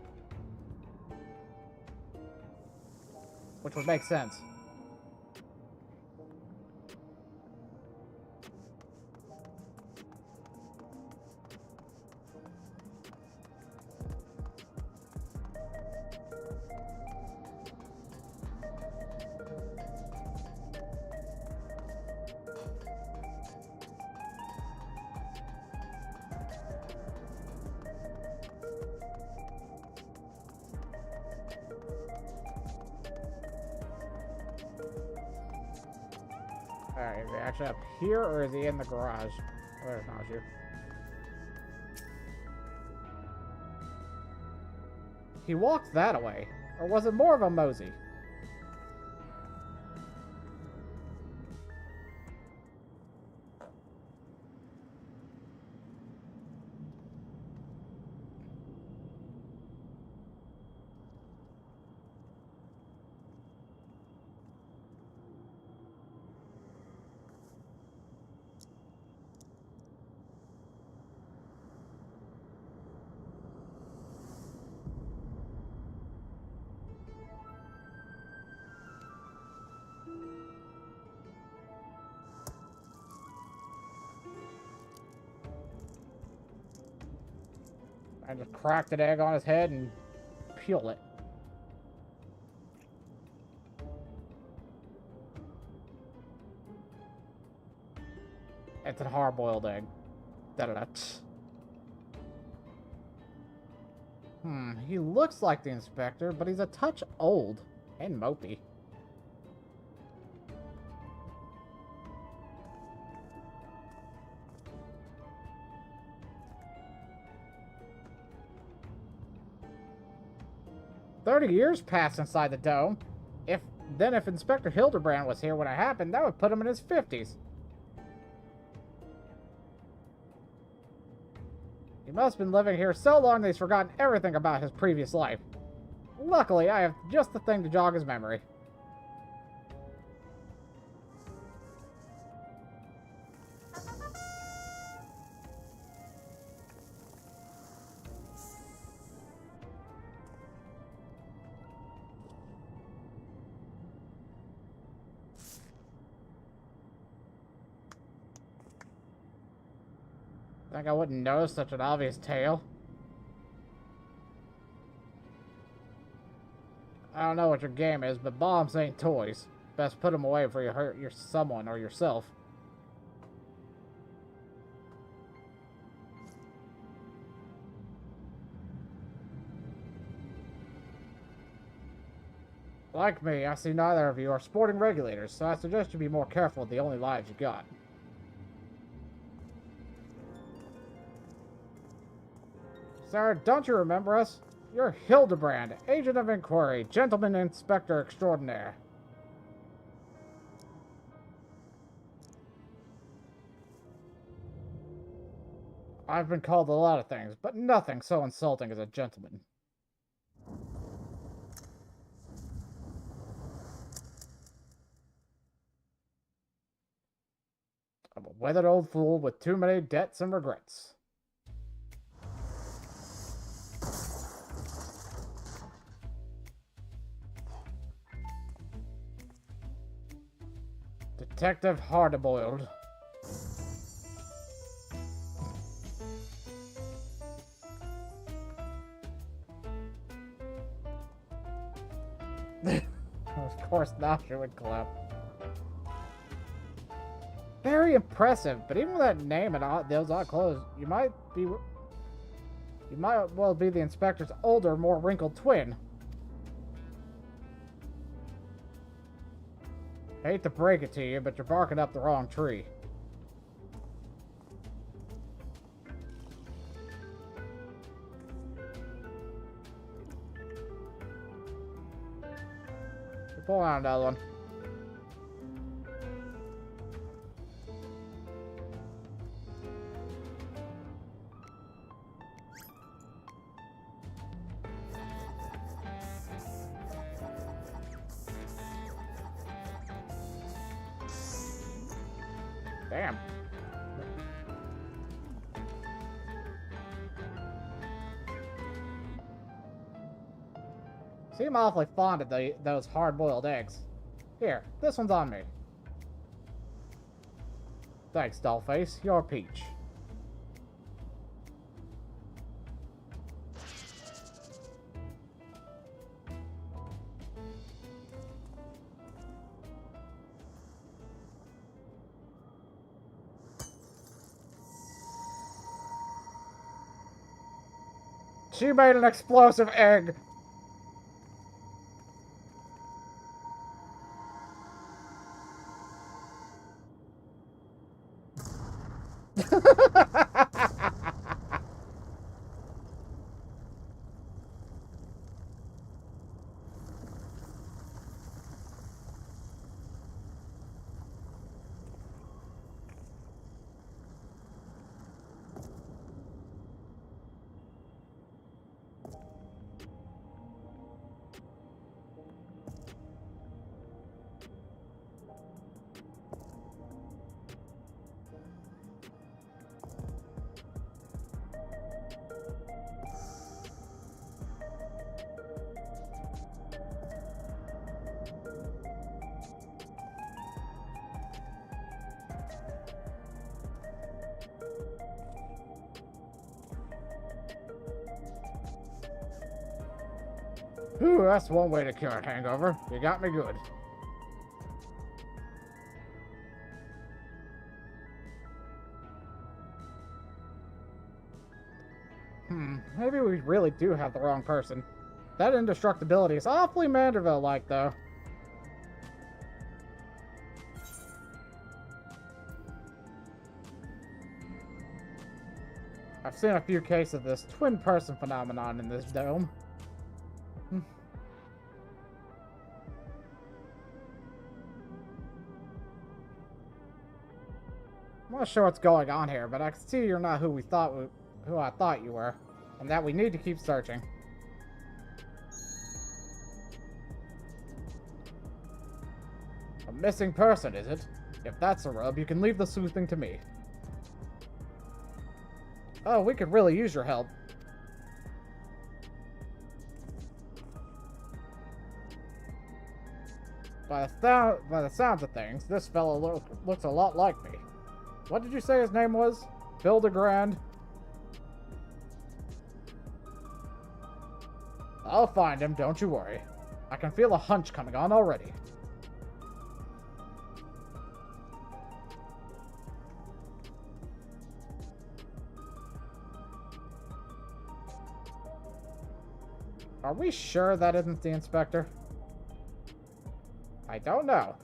Which would make sense. Alright, is he actually up here, or is he in the garage? Where's Najee? He walked that way, or was it more of a mosey? And just crack that egg on his head and peel it. It's a hard-boiled egg. Da-da-da. He looks like the inspector, but he's a touch old and mopey. "30 years passed inside the dome. If Inspector Hildebrand was here when it happened, that would put him in his 50s. He must have been living here so long that he's forgotten everything about his previous life. Luckily, I have just the thing to jog his memory." Think I wouldn't notice such an obvious tail? I don't know what your game is, but bombs ain't toys. Best put them away before you hurt someone or yourself. Like me, I see neither of you are sporting regulators, so I suggest you be more careful with the only lives you got. Sir, don't you remember us? You're Hildebrand, Agent of Inquiry, Gentleman Inspector Extraordinaire. I've been called a lot of things, but nothing so insulting as a gentleman. I'm a weathered old fool with too many debts and regrets. Detective Hardboiled. Of course not, she would clap. Very impressive, but even with that name and those odd clothes, you might well be the inspector's older, more wrinkled twin. Hate to break it to you, but you're barking up the wrong tree. You're pulling out another one. Damn. Seem awfully fond of those hard-boiled eggs. Here, this one's on me. Thanks, Dollface. You're peach. She made an explosive egg. Ooh, that's one way to cure a hangover. You got me good. Maybe we really do have the wrong person. That indestructibility is awfully Manderville-like, though. I've seen a few cases of this twin-person phenomenon in this dome. I'm not sure what's going on here, but I can see you're not who I thought you were, and that we need to keep searching. A missing person, is it? If that's a rub, you can leave the sleuthing to me. Oh, we could really use your help. By the sounds of things, this fellow looks a lot like me. What did you say his name was? Hildegrand? I'll find him, don't you worry. I can feel a hunch coming on already. Are we sure that isn't the inspector? I don't know.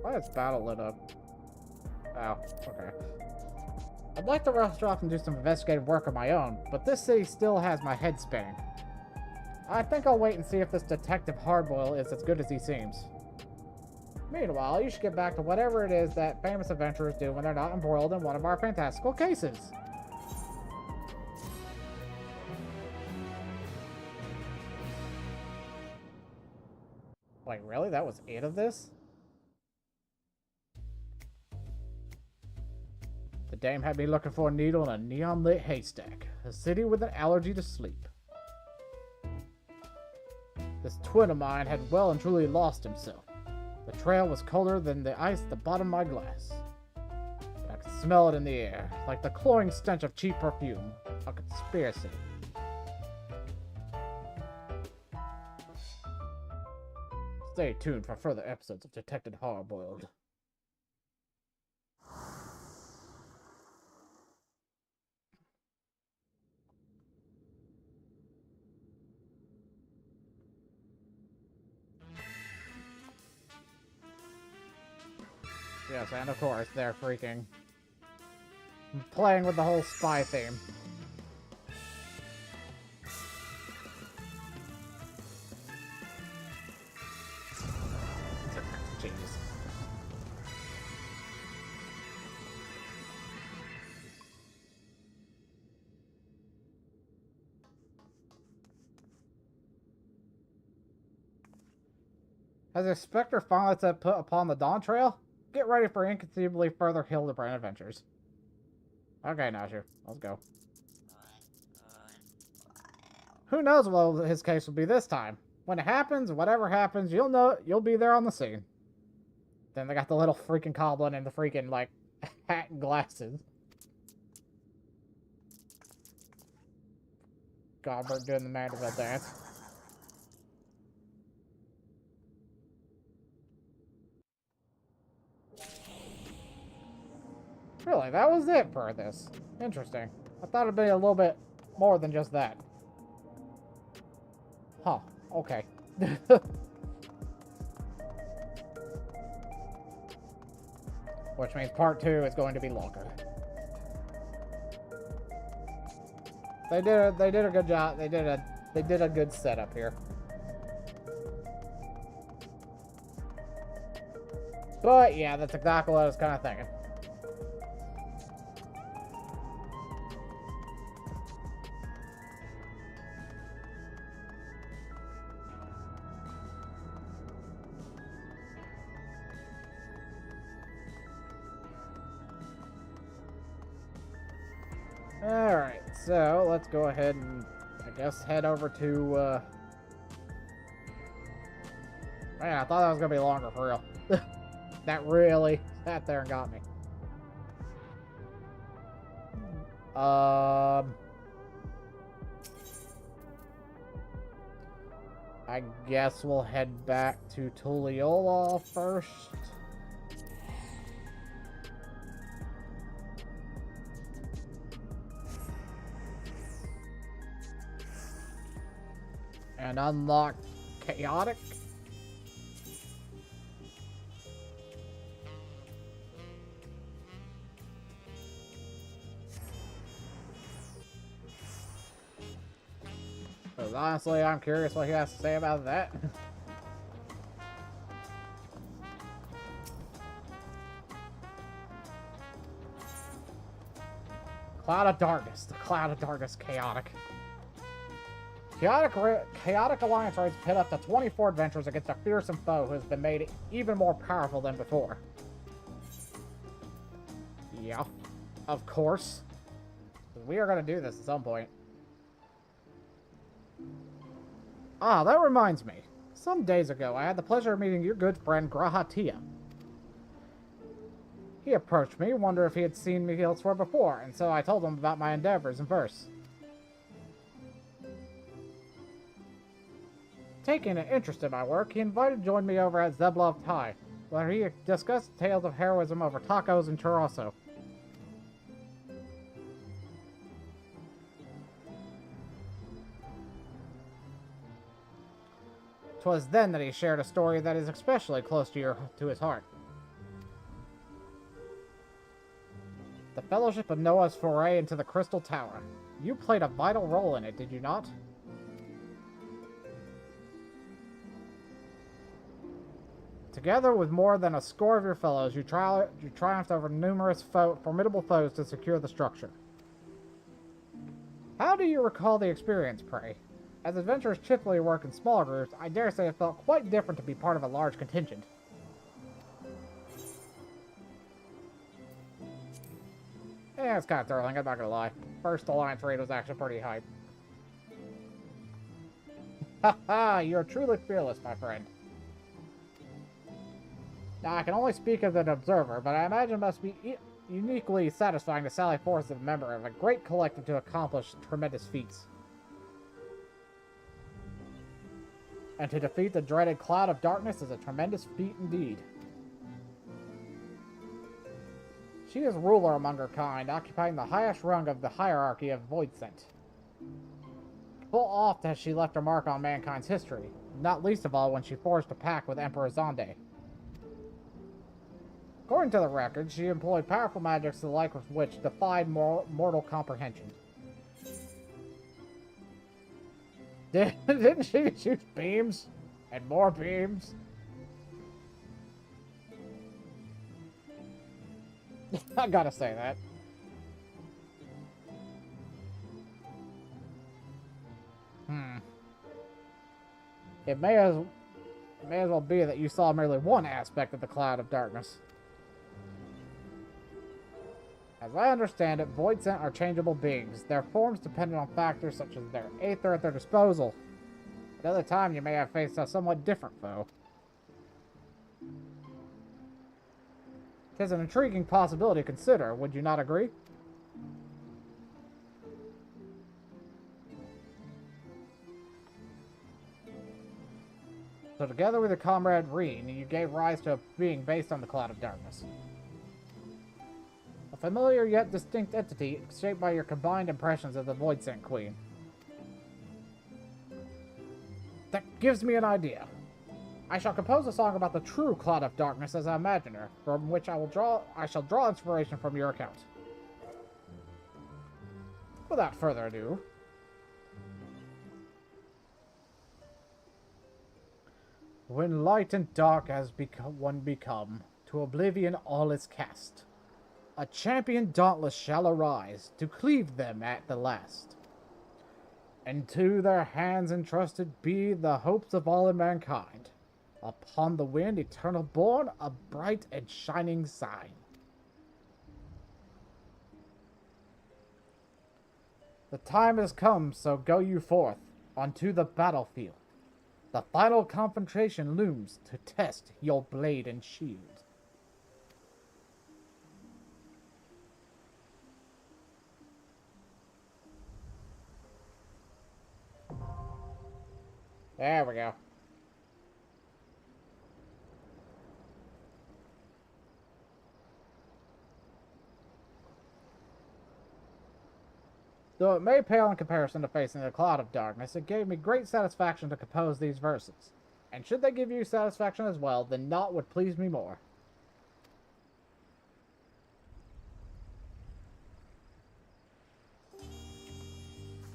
Why is battle lit up? Oh, okay. I'd like to rush off and do some investigative work of my own, but this city still has my head spinning. I think I'll wait and see if this Detective Hardboil is as good as he seems. Meanwhile, you should get back to whatever it is that famous adventurers do when they're not embroiled in one of our fantastical cases. Wait, really? That was 8 of this? The dame had me looking for a needle in a neon-lit haystack. A city with an allergy to sleep. This twin of mine had well and truly lost himself. The trail was colder than the ice at the bottom of my glass. I could smell it in the air, like the cloying stench of cheap perfume. A conspiracy. Stay tuned for further episodes of Detective Hardboiled. Yes, and of course, they're freaking playing with the whole spy theme. Jeez. Has the Spectre finally set put upon the Dawn Trail? Get ready for inconceivably further Hildebrand adventures. Okay, Nasher, let's go. Who knows what his case will be this time? When it happens, whatever happens, you'll know, you'll be there on the scene. Then they got the little freaking goblin and the freaking, like, hat and glasses. Gobbert doing the Manderville dance. Really, that was it for this. Interesting. I thought it'd be a little bit more than just that. Huh. Okay. Which means part 2 is going to be longer. They did a good job. They did a good setup here. But yeah, that's exactly what I was kind of thinking. Alright, so let's go ahead and, I guess, head over to, Man, I thought that was gonna be longer for real. That really sat there and got me. I guess we'll head back to Tulliola first. And unlock Chaotic. Because honestly, I'm curious what he has to say about that. Cloud of Darkness. The Cloud of Darkness Chaotic. Chaotic Alliance raids pit up to 24 adventurers against a fearsome foe who has been made even more powerful than before. Yeah, of course. We are going to do this at some point. Ah, that reminds me. Some days ago, I had the pleasure of meeting your good friend Grahatia. He approached me, wondered if he had seen me elsewhere before, and so I told him about my endeavors in verse. Taking an interest in my work, he invited to join me over at Zeblov Thai, where he discussed tales of heroism over tacos and churrasco. 'Twas then that he shared a story that is especially close to his heart. The Fellowship of Noah's foray into the Crystal Tower. You played a vital role in it, did you not? Together with more than a score of your fellows, you triumphed over numerous formidable foes to secure the structure. How do you recall the experience, pray? As adventurers typically work in smaller groups, I dare say it felt quite different to be part of a large contingent. Yeah, it's kind of thrilling, I'm not gonna lie. First Alliance raid was actually pretty hype. Haha, you're truly fearless, my friend. Now, I can only speak as an observer, but I imagine it must be uniquely satisfying to sally forth as a member of a great collective to accomplish tremendous feats. And to defeat the dreaded Cloud of Darkness is a tremendous feat indeed. She is ruler among her kind, occupying the highest rung of the hierarchy of Voidsent. Full oft has she left her mark on mankind's history, not least of all when she forged a pact with Emperor Zonde. According to the record, she employed powerful magics the like of which defied mortal comprehension. Didn't she shoot beams? And more beams? I gotta say that. It may as well be that you saw merely one aspect of the Cloud of Darkness. As I understand it, Voidsent are changeable beings, their forms dependent on factors such as their aether at their disposal. At other time, you may have faced a somewhat different foe. Tis an intriguing possibility to consider, would you not agree? So together with your comrade Reen, you gave rise to a being based on the Cloud of Darkness. A familiar yet distinct entity shaped by your combined impressions of the Voidsent Queen. That gives me an idea. I shall compose a song about the true Cloud of Darkness as I imagine her, from which I shall draw inspiration from your account. Without further ado, when light and dark has one become, to oblivion all is cast. A champion dauntless shall arise, to cleave them at the last. And to their hands entrusted be the hopes of all in mankind. Upon the wind eternal born, a bright and shining sign. The time has come, so go you forth onto the battlefield. The final confrontation looms to test your blade and shield. There we go. Though it may pale in comparison to facing a cloud of darkness, it gave me great satisfaction to compose these verses. And should they give you satisfaction as well, then naught would please me more.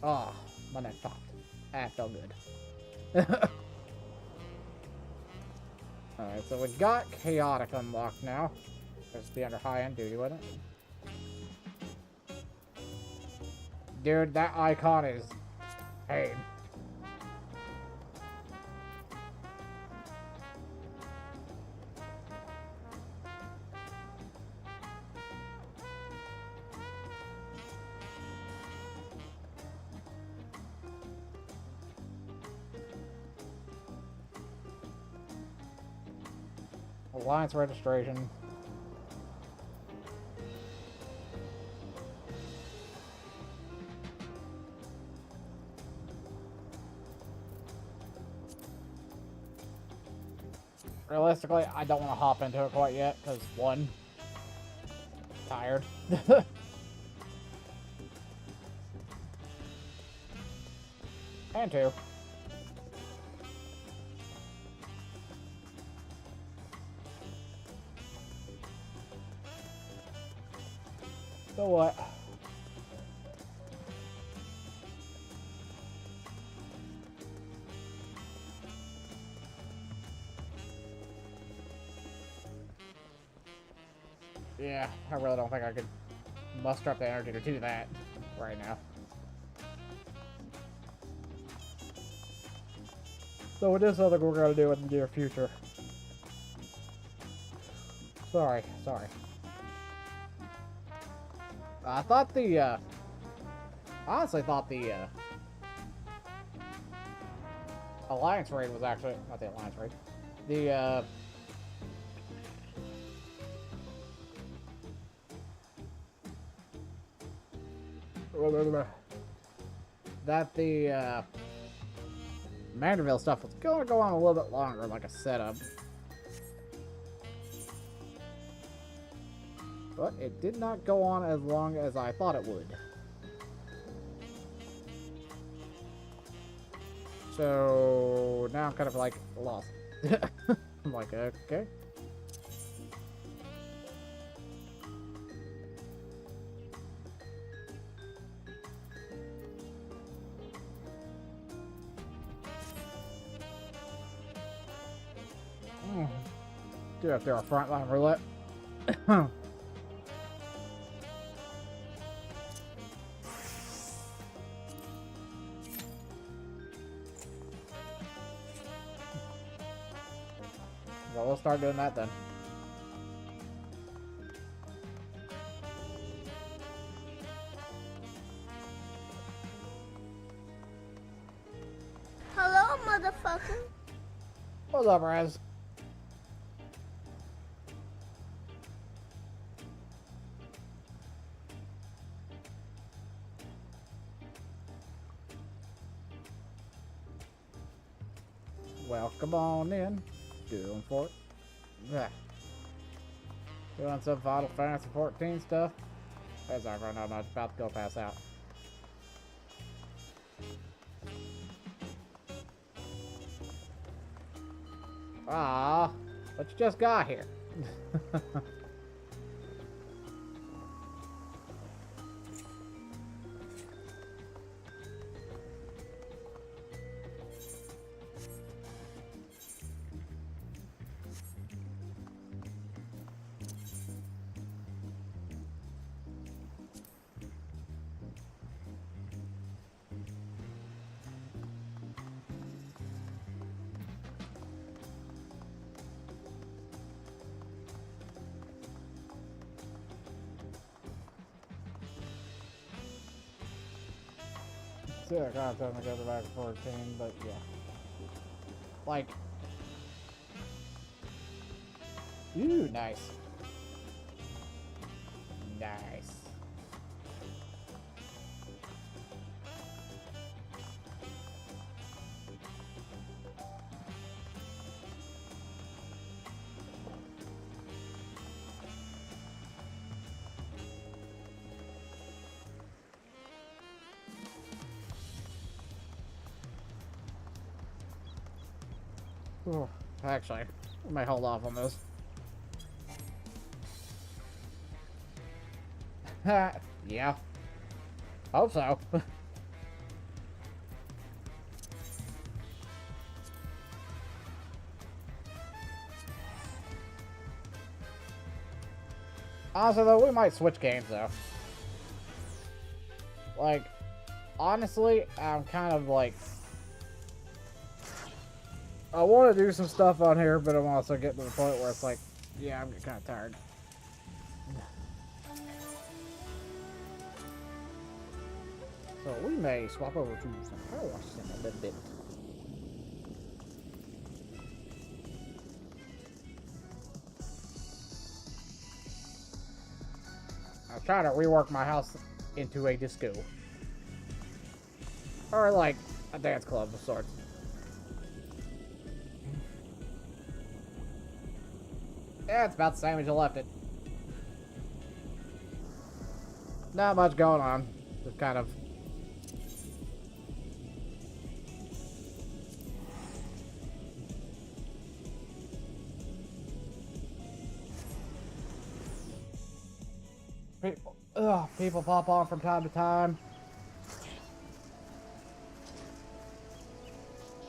Ah, my neck popped. That felt good. Alright, so we got Chaotic unlocked now. There's the under high-end duty, wouldn't it? Dude, that icon is pain. Alliance registration. Realistically, I don't want to hop into it quite yet, because one, tired. And two. So what? Yeah, I really don't think I could muster up the energy to do that right now. So it is something we're going to do in the near future. Sorry. I thought the, honestly thought the, Alliance raid was actually, not the Alliance raid, the, that the, Manderville stuff was going to go on a little bit longer, like a setup. But it did not go on as long as I thought it would. So now I'm kind of like lost. I'm like, okay. Do have to do our frontline roulette. Well, we'll start doing that then. Hello, motherfucker. What's up, Raz? Welcome on in. Doing for it. Yeah. Doing some Final Fantasy 14 stuff. As I run out, I'm about to go pass out. Ah, what you just got here? Yeah, content together back to 14, but yeah. Like, ooh, nice. Nice. Ooh, actually, I might hold off on this. Yeah. Hope so. Honestly, though, we might switch games, though. Like, honestly, I'm kind of like... I want to do some stuff on here, but I'm also getting to the point where it's like, yeah, I'm getting kind of tired. So we may swap over to some car wash in a little bit. I was trying to rework my house into a disco. Or like a dance club of sorts. Yeah, it's about the same as you left it. Not much going on. Just kind of... people pop on from time to time.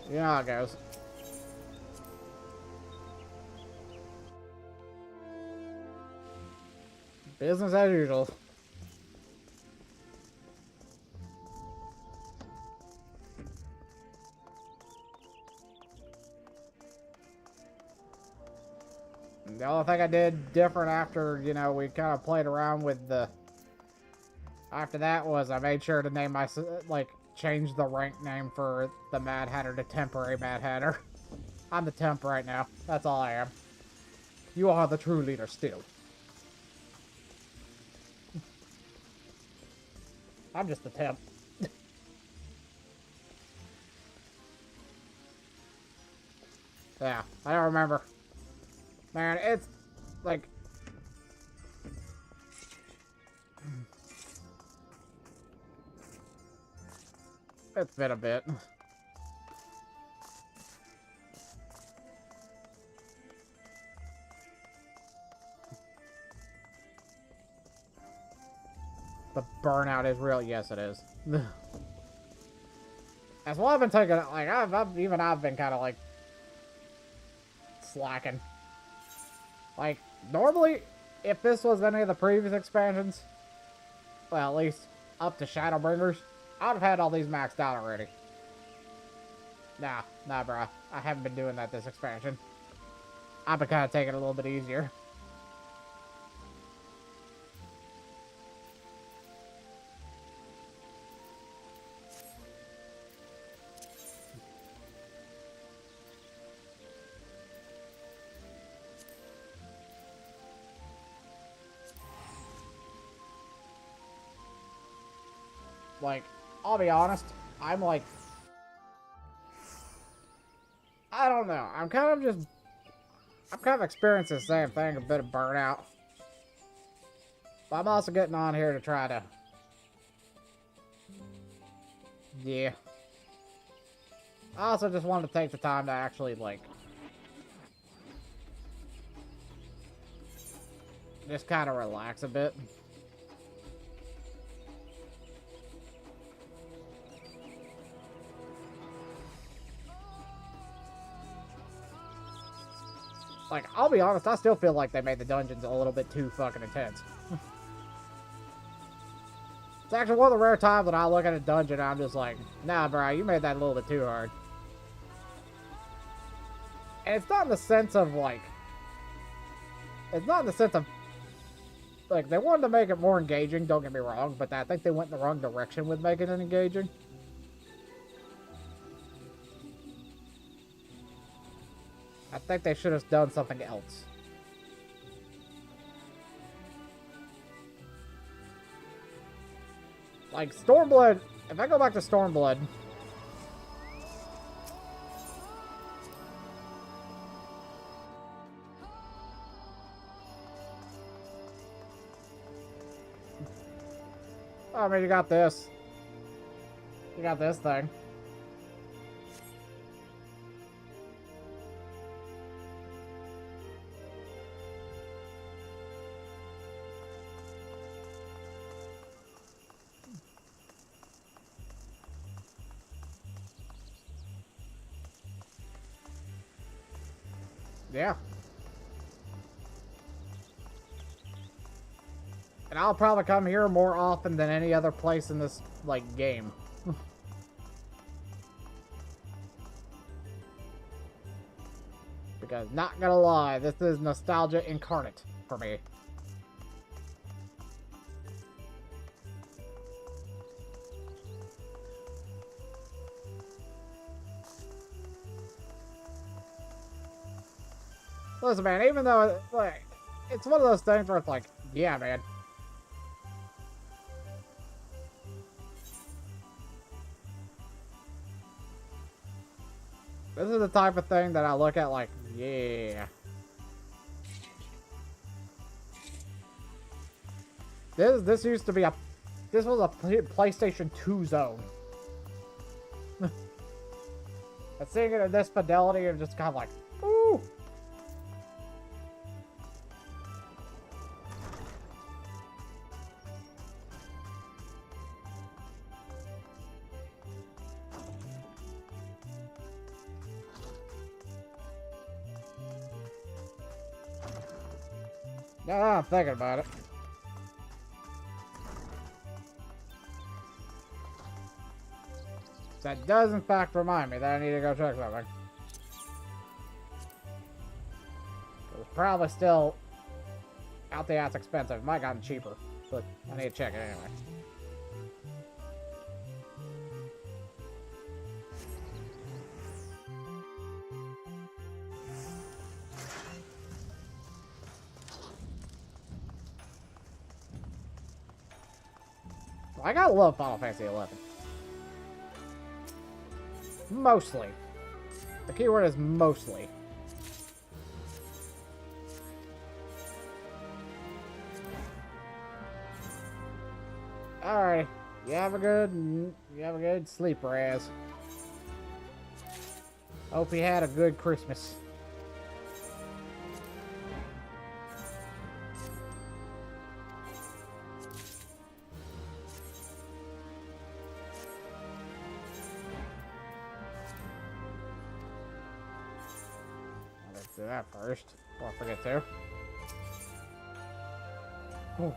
You know how it goes. Business as usual. The only thing I did different after, you know, we kind of played around with the... After that was I made sure to name my... Like, change the rank name for the Mad Hatter to Temporary Mad Hatter. I'm the temp right now. That's all I am. You are the true leader still. I'm just the temp. Yeah, I don't remember. Man, it's like... It's been a bit. The burnout is real. Yes, it is. That's why I've been taking it. Like I've been kind of like slacking. Like normally, if this was any of the previous expansions, well, at least up to Shadowbringers, I'd have had all these maxed out already. Nah, bruh. I haven't been doing that this expansion. I've been kind of taking it a little bit easier. Like, I'll be honest, I'm like... I don't know. I'm kind of experiencing the same thing, a bit of burnout. But I'm also getting on here to try to... Yeah. I also just wanted to take the time to actually, like... Just kind of relax a bit. Like, I'll be honest, I still feel like they made the dungeons a little bit too fucking intense. It's actually one of the rare times that I look at a dungeon and I'm just like, nah, bro, you made that a little bit too hard. And it's not in the sense of, like... It's not in the sense of... Like, they wanted to make it more engaging, don't get me wrong, but I think they went in the wrong direction with making it engaging. I think they should have done something else. Like, Stormblood, if I go back to Stormblood... I mean, you got this. You got this thing. Yeah. And I'll probably come here more often than any other place in this, like, game. Because, not gonna lie, this is nostalgia incarnate for me. Listen, man, even though, like, it's one of those things where it's like, yeah, man. This is the type of thing that I look at like, yeah. This used to be this was a PlayStation 2 zone. But seeing it in this fidelity, I'm just kind of like, ooh. Now that I'm thinking about it. That does in fact remind me that I need to go check something. It's probably still out the ass expensive. It might have gotten cheaper, but I need to check it anyway. I gotta love Final Fantasy 11. Mostly. The keyword is mostly. Alright. You have a good sleep, Raz. Hope you had a good Christmas. Let's do that first, before I forget to. Ooh.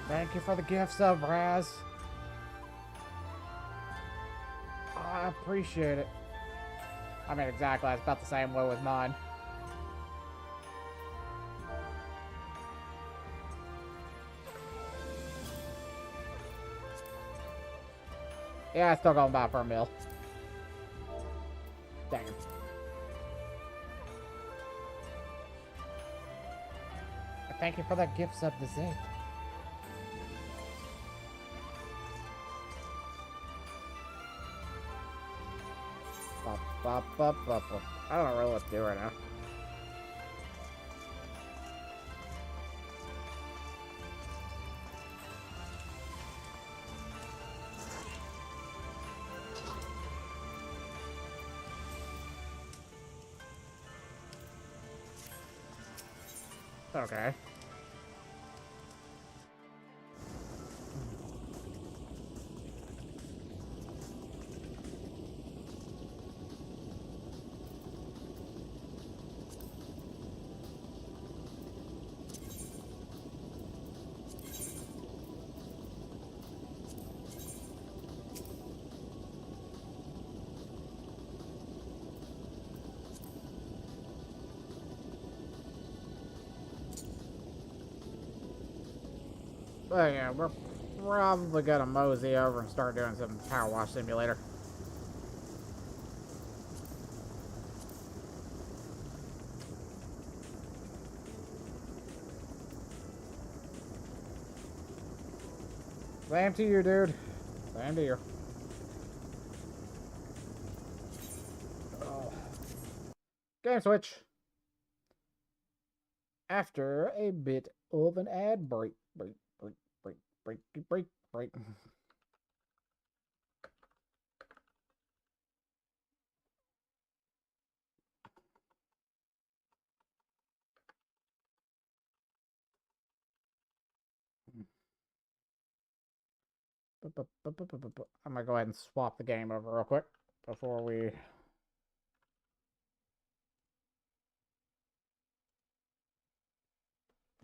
Thank you for the gift sub, Raz. I appreciate it. I mean, exactly. It's about the same way with mine. Yeah, I still going by for a meal. Dang it. Thank you for that gift sub to Zig. I don't know really what to do right now. Okay. But yeah, we're probably gonna mosey over and start doing some Power Wash Simulator. Same to you, dude. Same to you. Oh. Game switch. After a bit of an ad break. Break. I'm gonna go ahead and swap the game over real quick before we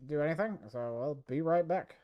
do anything. So I'll be right back.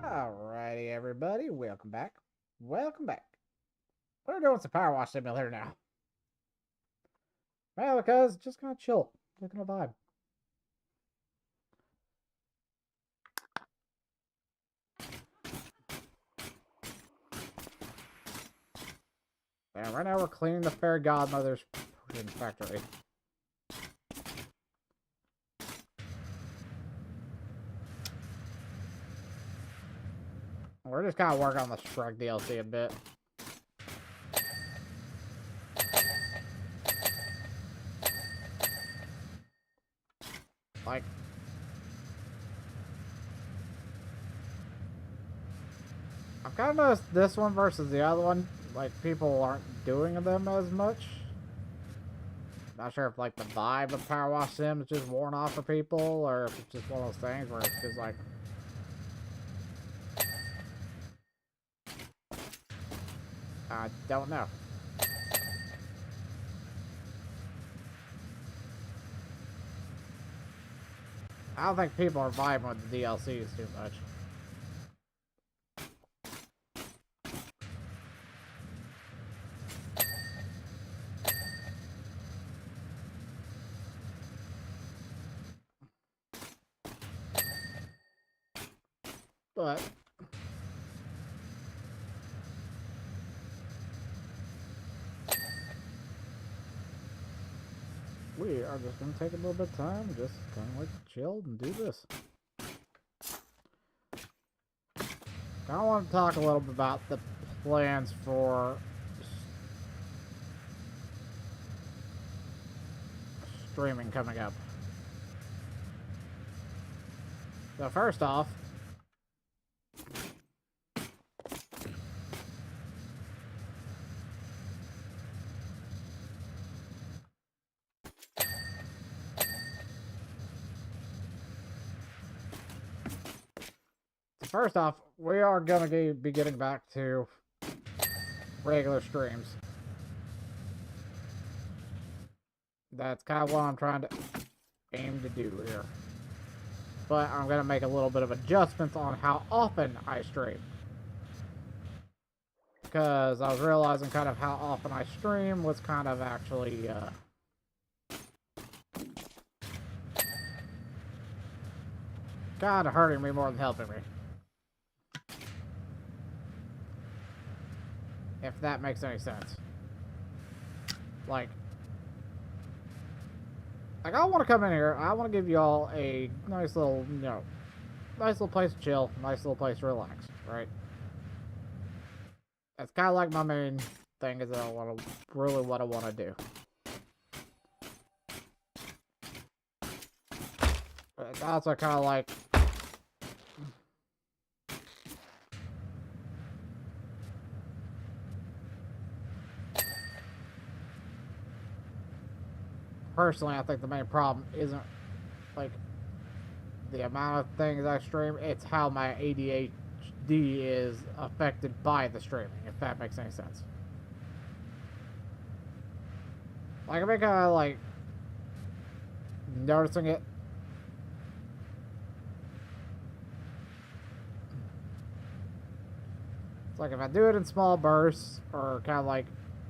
Alrighty, everybody, welcome back. Welcome back. We're doing some Power Wash Simulator now. Well, because just kind of chill, looking a vibe. And right now we're cleaning the Fairy Godmother's potion factory. We're just kind of working on the Shrek DLC a bit. Like, I've kind of noticed this one versus the other one, like, people aren't doing them as much. Not sure if, like, the vibe of Power Wash Sim is just worn off for people, or if it's just one of those things where it's just like... I don't know. I don't think people are vibing with the DLCs too much. But we are just going to take a little bit of time, just kind of like chill and do this. I want to talk a little bit about the plans for streaming coming up. So first off, we are going to be getting back to regular streams. That's kind of what I'm trying to aim to do here. But I'm going to make a little bit of adjustments on how often I stream. Because I was realizing kind of how often I stream was kind of actually... kind of hurting me more than helping me. If that makes any sense. Like I want to come in here, I want to give y'all a nice little, you know, nice little place to chill, nice little place to relax, right? That's kind of like my main thing is that I want to, really what I want to do. But it's also kind of like, personally, I think the main problem isn't, like, the amount of things I stream, it's how my ADHD is affected by the streaming, if that makes any sense. Like, I've been kind of, like, noticing it. It's like, if I do it in small bursts, or kind of like,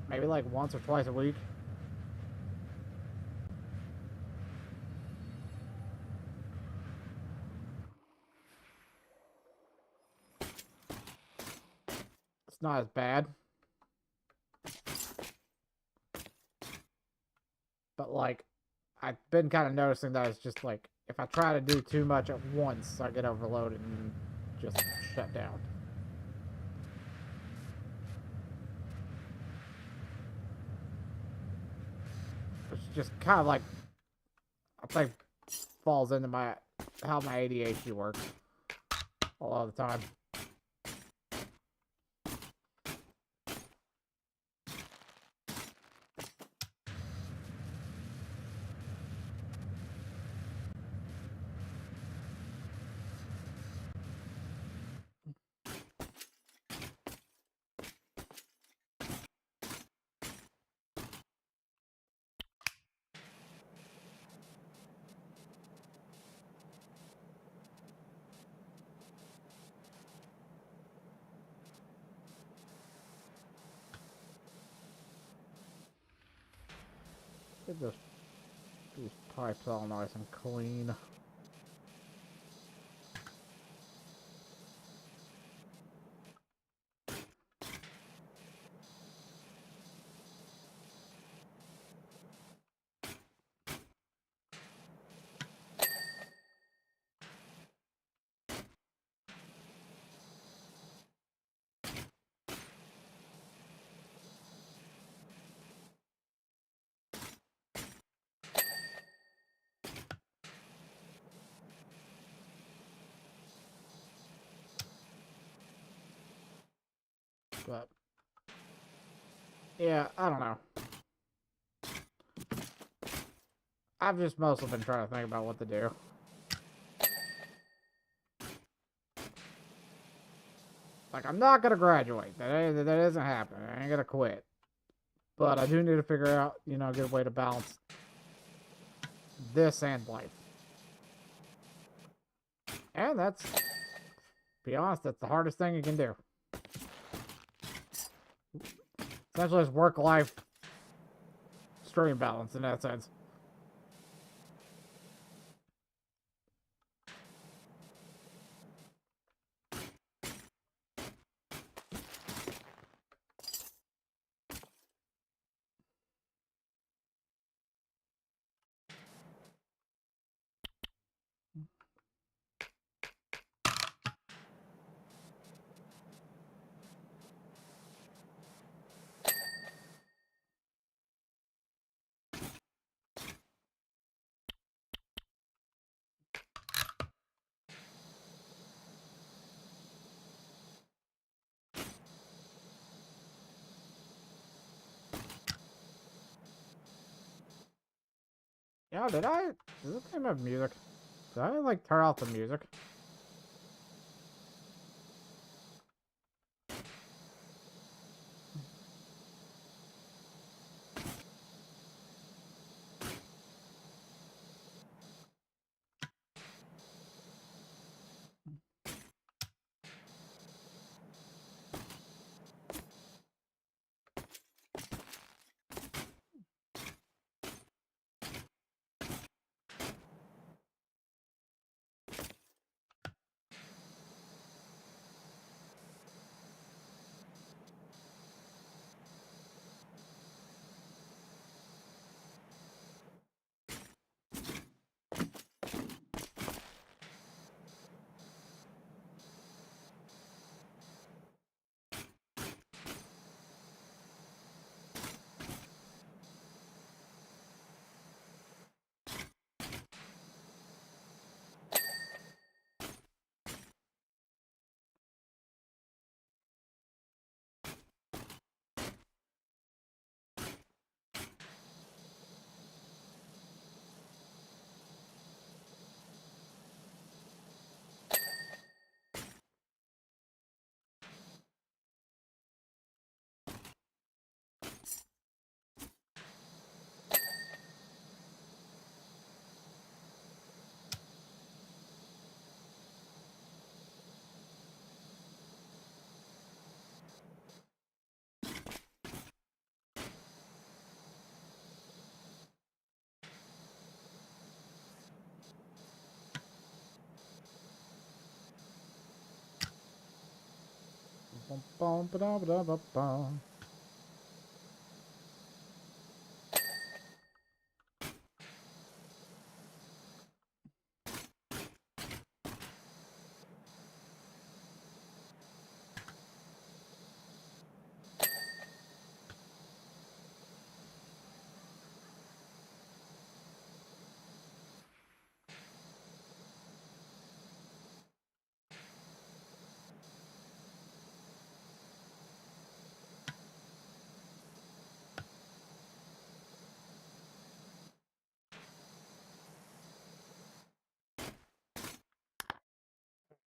maybe like once or twice a week, it's not as bad. But, like, I've been kind of noticing that it's just, like, if I try to do too much at once, I get overloaded and just shut down. It's just kind of like, I think, falls into how my ADHD works a lot of the time. Get these pipes all nice and clean. But yeah, I don't know. I've just mostly been trying to think about what to do. Like, I'm not gonna graduate. That isn't happening. I ain't gonna quit. But I do need to figure out, you know, a good way to balance this and life. And that's, to be honest, that's the hardest thing you can do. Essentially, it's work-life stream balance in that sense. Yeah, does this game have music? Did I, like, turn off the music? Bum, bum, ba-da, ba-da, ba-bum.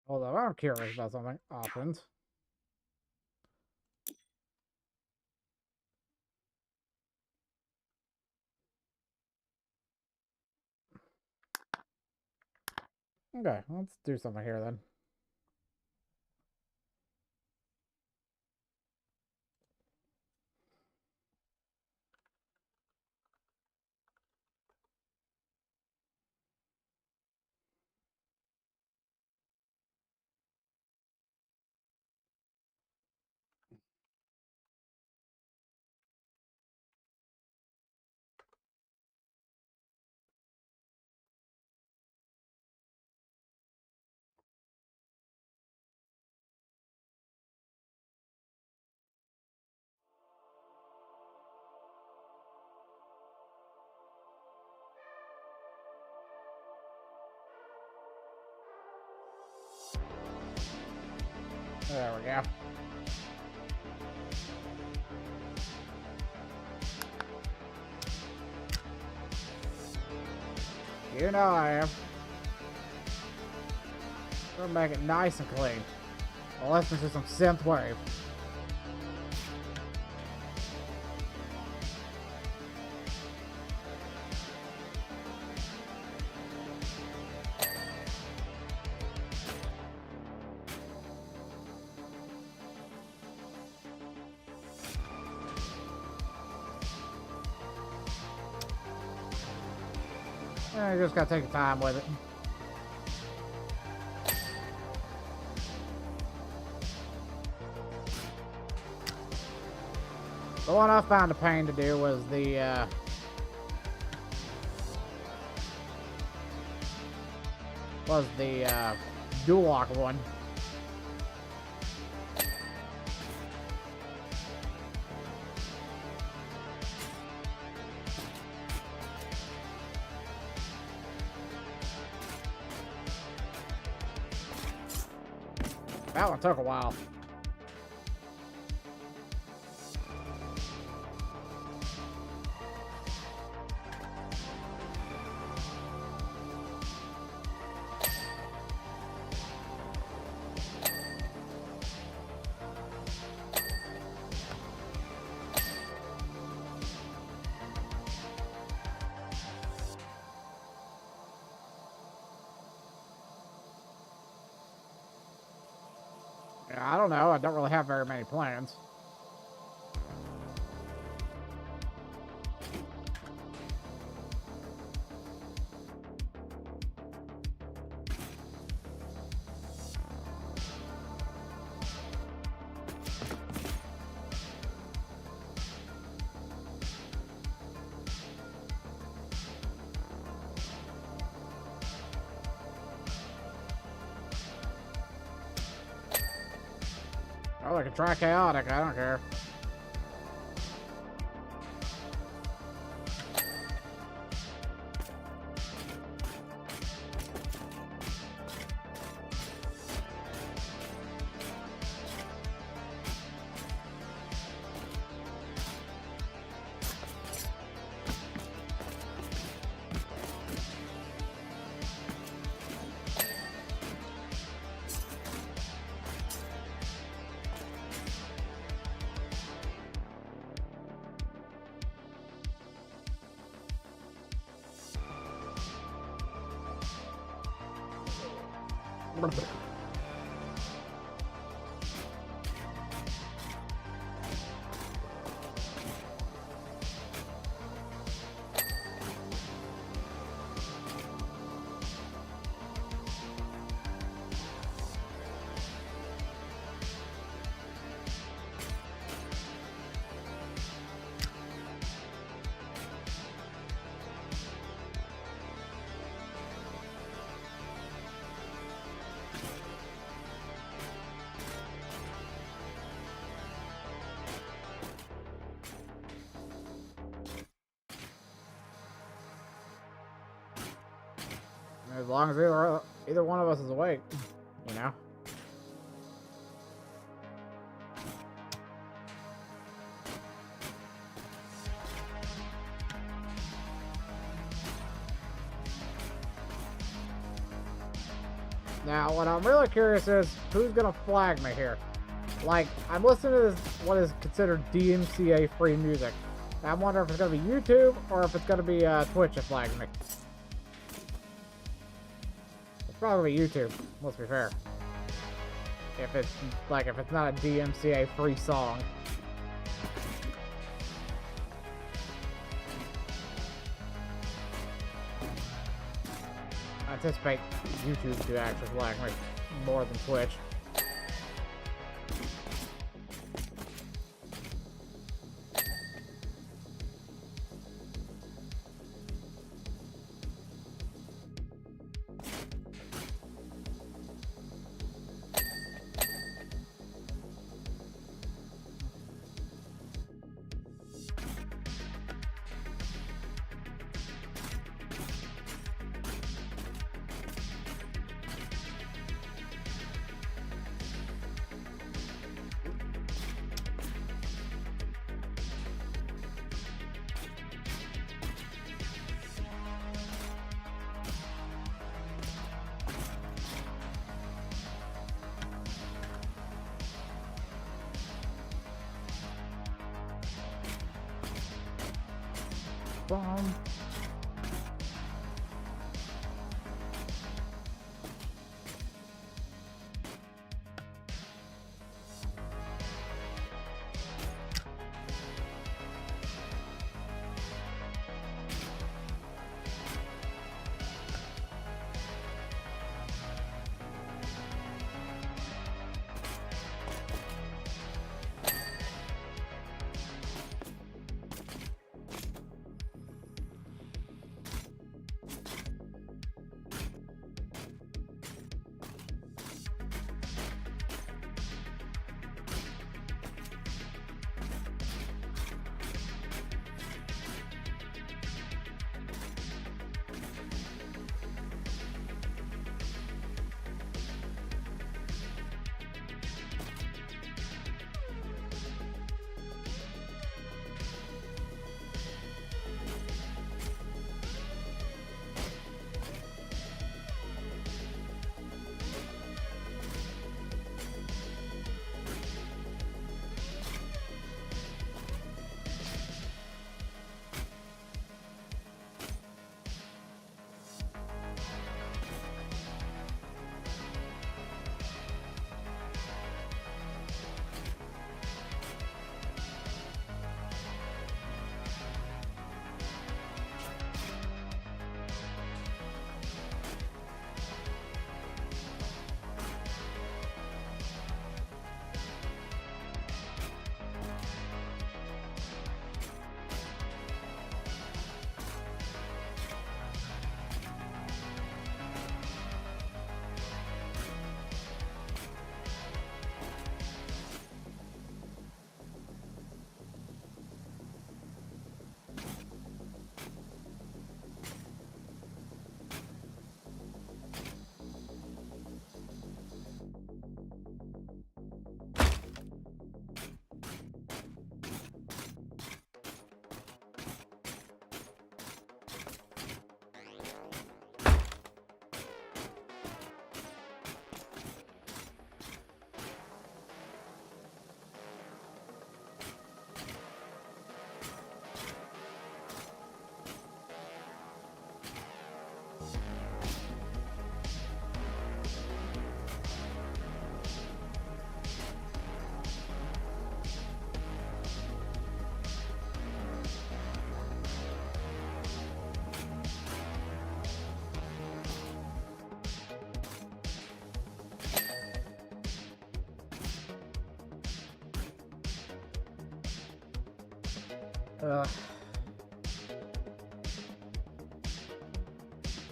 Hold up, I'm curious about something. Options. Okay, let's do something here then. There we go. You know I am. Gonna make it nice and clean. I'll listen to some synth wave. You just gotta take your time with it. The one I found a pain to do was the dual lock one. That one took a while. I don't know. I don't really have very many plans. Oh, I can try chaotic. I don't care. As long as either one of us is awake, you know. Now, what I'm really curious is who's gonna flag me here. Like, I'm listening to this, what is considered DMCA free music. Now, I'm wondering if it's gonna be YouTube or if it's gonna be Twitch that flags me. Probably YouTube, let's be fair. If it's not a DMCA free song. I anticipate YouTube to actually flag me more than Twitch. bum.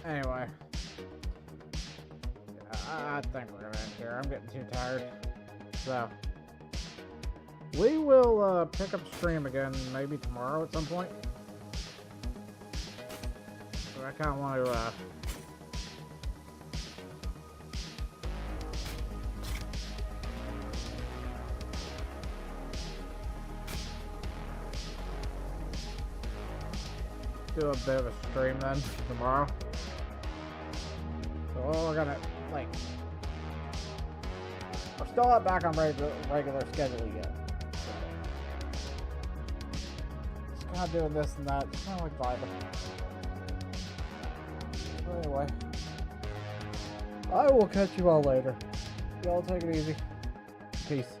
Anyway. I think we're gonna end here. I'm getting too tired. So. We will pick up stream again maybe tomorrow at some point. So I kind of want to do a bit of a stream then tomorrow. So we're gonna we're still not back on regular schedule yet. Just kind of doing this and that, just kind of like vibing. So anyway, I will catch you all later. Y'all take it easy. Peace.